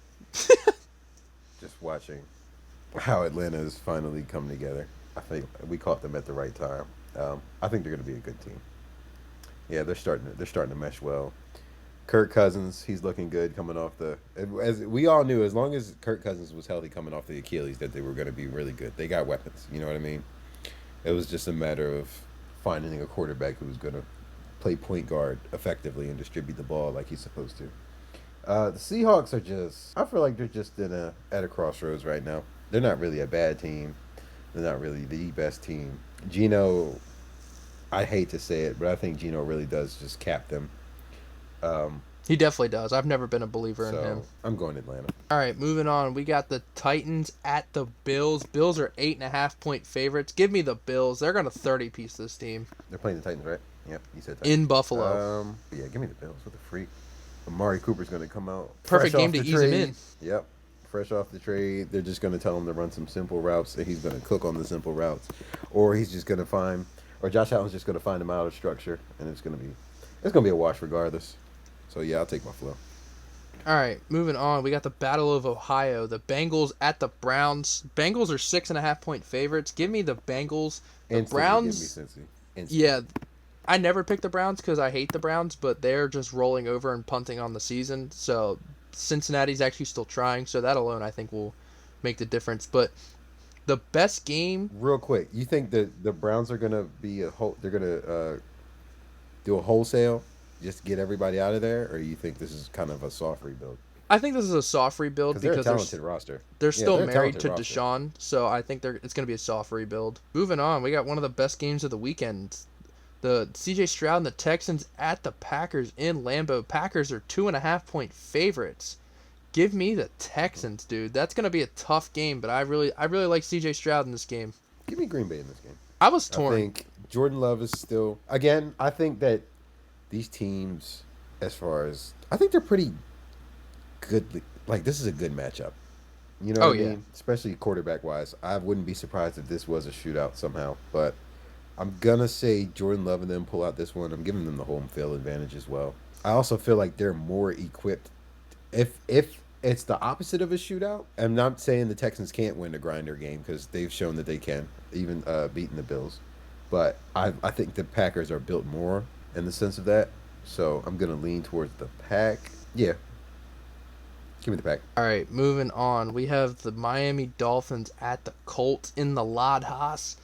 just watching how Atlanta has finally come together. I think we caught them at the right time. I think they're going to be a good team. Yeah, they're starting to mesh well. Kirk Cousins, he's looking good coming off as we all knew, as long as Kirk Cousins was healthy coming off the Achilles, that they were going to be really good. They got weapons, you know what I mean? It was just a matter of finding a quarterback who was going to play point guard effectively and distribute the ball like he's supposed to. The Seahawks I feel like they're just at a crossroads right now. They're not really a bad team. They're not really the best team. Gino, I hate to say it, but I think Gino really does just cap them. He definitely does. I've never been a believer in him. I'm going Atlanta. All right, moving on. We got the Titans at the Bills. Bills are 8.5 point favorites. Give me the Bills. They're going to 30-piece this team. They're playing the Titans, right? Yep, you said Titans. In Buffalo. Yeah, give me the Bills with a freak. Amari Cooper's going to come out. Perfect fresh game off to the ease him trade. in. Yep. Fresh off the trade. They're just going to tell him to run some simple routes, and he's going to cook on the simple routes. Or he's just going to Josh Allen's just going to find him out of structure, and it's going to be a wash regardless. So, yeah, I'll take my flow. All right, moving on. We got the Battle of Ohio. The Bengals at the Browns. Bengals are 6.5 point favorites. Give me the Bengals. The Instantly Browns. Give me Cincy. Instantly. Yeah, I never pick the Browns because I hate the Browns, but they're just rolling over and punting on the season. So Cincinnati's actually still trying. So that alone, I think, will make the difference. But the best game. Real quick, you think that the Browns are gonna be they're gonna do a wholesale, just get everybody out of there, or you think this is kind of a soft rebuild? I think this is a soft rebuild They're a because talented roster. they're still they're a married to talented roster. Deshaun, so I think it's going to be a soft rebuild. Moving on, we got one of the best games of the weekend. The C.J. Stroud and the Texans at the Packers in Lambeau. Packers are 2.5 point favorites. Give me the Texans, dude. That's going to be a tough game, but I really like C.J. Stroud in this game. Give me Green Bay in this game. I was I torn. think Jordan Love is still again. I think that these teams, as far as I think they're pretty good. Like this is a good matchup. You know Oh, what I yeah. mean? Especially quarterback wise. I wouldn't be surprised if this was a shootout somehow. But I'm gonna say Jordan Love and them pull out this one. I'm giving them the home field advantage as well. I also feel like they're more equipped. If it's the opposite of a shootout, I'm not saying the Texans can't win a grinder game because they've shown that they can, even beating the Bills. But I think the Packers are built more in the sense of that. So I'm gonna lean towards the Pack. Yeah, give me the Pack. All right, moving on. We have the Miami Dolphins at the Colts in the Lod Haas.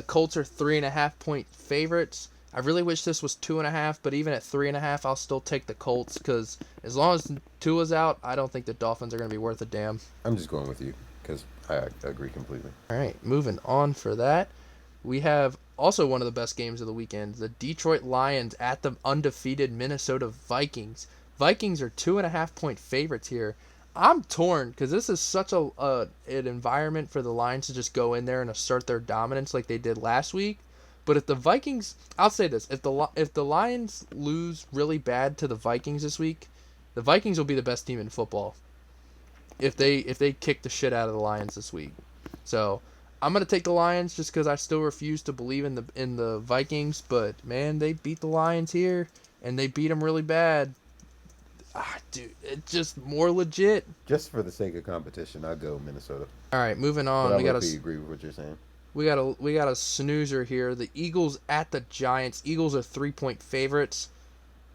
Colts are 3.5 point favorites. I really wish this was 2.5, but even at 3.5, I'll still take the Colts because as long as Tua's out, I don't think the Dolphins are going to be worth a damn. I'm just going with you because I agree completely. All right, moving on for that. We have also one of the best games of the weekend, the Detroit Lions at the undefeated Minnesota Vikings. Vikings are 2.5 point favorites here. I'm torn because this is such an environment for the Lions to just go in there and assert their dominance like they did last week. But if the Vikings, I'll say this: if the Lions lose really bad to the Vikings this week, the Vikings will be the best team in football. If they kick the shit out of the Lions this week, so I'm gonna take the Lions just because I still refuse to believe in the Vikings. But man, they beat the Lions here, and they beat them really bad. Dude, it's just more legit. Just for the sake of competition, I'll go Minnesota. All right, moving But on. I We got agree with what you're saying. we got a snoozer here. The Eagles at the Giants. Eagles are 3 point favorites.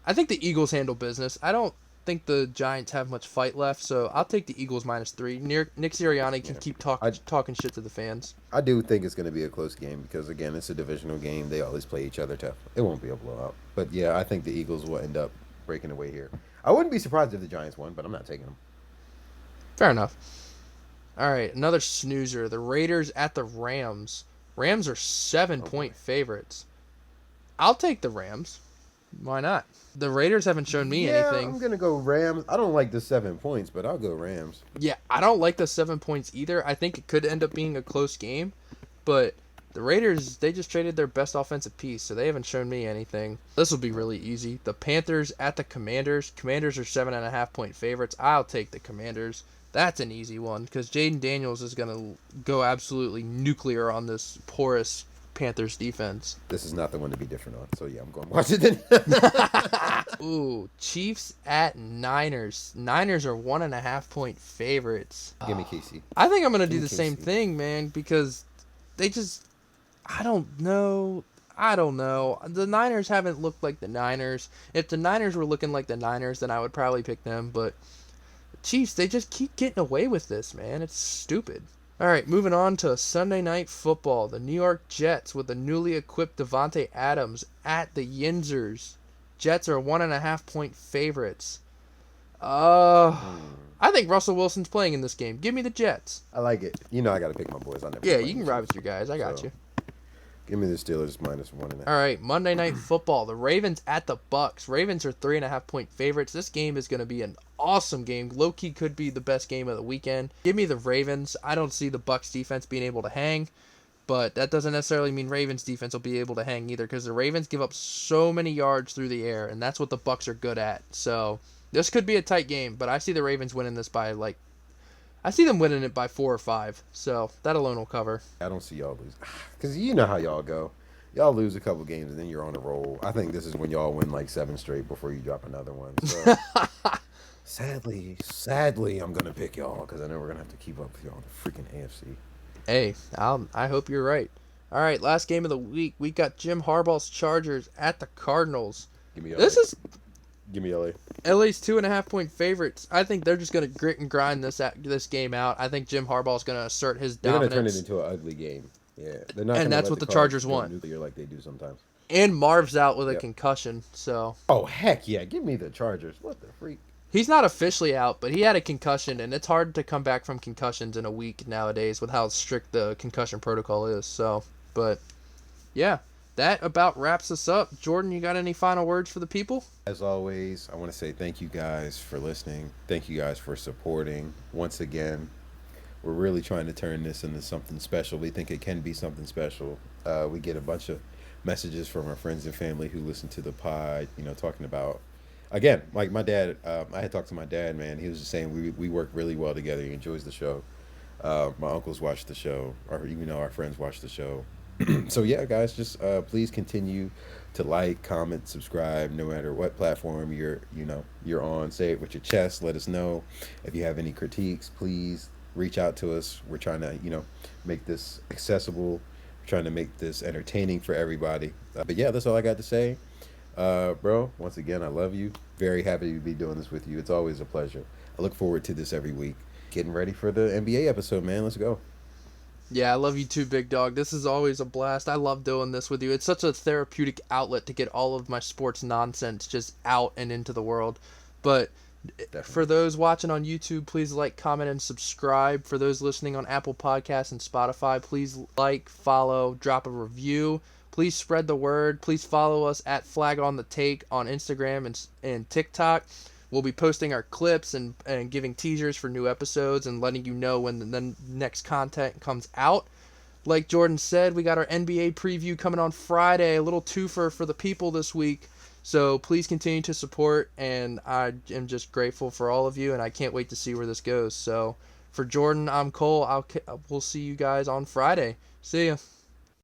I think the Eagles handle business. I don't think the Giants have much fight left, so I'll take the Eagles -3. Nick Sirianni can keep talking shit to the fans. I do think it's going to be a close game because, again, it's a divisional game. They always play each other tough. It won't be a blowout. But, yeah, I think the Eagles will end up breaking away here. I wouldn't be surprised if the Giants won, but I'm not taking them. Fair enough. All right, another snoozer. The Raiders at the Rams. Rams are 7 point favorites. I'll take the Rams. Why not? The Raiders haven't shown me anything. I'm going to go Rams. I don't like the 7 points, but I'll go Rams. Yeah, I don't like the 7 points either. I think it could end up being a close game, but the Raiders, they just traded their best offensive piece, so they haven't shown me anything. This will be really easy. The Panthers at the Commanders. Commanders are 7.5 point favorites. I'll take the Commanders. That's an easy one because Jaden Daniels is going to go absolutely nuclear on this porous Panthers defense. This is not the one to be different on, so yeah, I'm going Washington. Ooh, Chiefs at Niners. Niners are 1.5 point favorites. Give me KC. I think I'm going to do Give me the same KC. thing, man, because they just, I don't know. The Niners haven't looked like the Niners. If the Niners were looking like the Niners, then I would probably pick them, but the Chiefs, they just keep getting away with this, man. It's stupid. All right, moving on to Sunday Night Football. The New York Jets with the newly equipped Davante Adams at the Yinzers. Jets are 1.5 point favorites. I think Russell Wilson's playing in this game. Give me the Jets. I like it. You know I got to pick my boys. I never. Yeah, play you can them, ride with your guys. I got so, you. Give me the Steelers -1.5. All right, Monday Night Football. The Ravens at the Bucks. Ravens are 3.5 point favorites. This game is going to be an awesome game. Low-key could be the best game of the weekend. Give me the Ravens. I don't see the Bucks defense being able to hang, but that doesn't necessarily mean Ravens defense will be able to hang either because the Ravens give up so many yards through the air, and that's what the Bucks are good at. So this could be a tight game, but I see the Ravens winning this by I see them winning it by 4 or 5. So that alone will cover. I don't see y'all lose because you know how y'all go. Y'all lose a couple games and then you're on a roll. I think this is when y'all win like 7 straight before you drop another one. So sadly, I'm gonna pick y'all because I know we're gonna have to keep up with y'all in the freaking AFC. Hey, I hope you're right. All right, last game of the week. We got Jim Harbaugh's Chargers at the Cardinals. Give me LA. Give me LA. LA's 2.5 point favorites. I think they're just gonna grit and grind this game out. I think Jim Harbaugh's gonna assert his They're dominance. gonna turn it into an ugly game. Yeah, they're not. And gonna that's let what the Cards Chargers go want. nuclear like they do sometimes. And Marv's out with a Yep. concussion, so Oh heck yeah! Give me the Chargers. What the freak? he's not officially out, but he had a concussion, and it's hard to come back from concussions in a week nowadays with how strict the concussion protocol is. So, but yeah, that about wraps us up. Jordan, you got any final words for the people? As always, I want to say thank you guys for listening. Thank you guys for supporting. Once again, we're really trying to turn this into something special. We think it can be something special. We get a bunch of messages from our friends and family who listen to the pod, talking about, again, like my dad. I had talked to my dad, man. He was just saying we work really well together. He enjoys the show. My uncles watch the show, or even our friends watch the show. So yeah, guys, just please continue to like, comment, subscribe, no matter what platform you're on. Say it with your chest. Let us know if you have any critiques. Please reach out to us. We're trying to make this accessible. We're trying to make this entertaining for everybody. But yeah, that's all I got to say. Bro, once again, I love you. Very happy to be doing this with you. It's always a pleasure. I look forward to this every week. Getting ready for the NBA episode, man. Let's go. Yeah, I love you too, big dog. This is always a blast. I love doing this with you. It's such a therapeutic outlet to get all of my sports nonsense just out and into the world. But for Definitely. those watching on YouTube, please like, comment, and subscribe. For those listening on Apple Podcasts and Spotify, please like, follow, drop a review. Please spread the word. Please follow us at Flag on the Take on Instagram and TikTok. We'll be posting our clips and giving teasers for new episodes and letting you know when the next content comes out. Like Jordan said, we got our NBA preview coming on Friday, a little twofer for the people this week. So please continue to support, and I am just grateful for all of you, and I can't wait to see where this goes. So for Jordan, I'm Cole. We'll see you guys on Friday. See ya.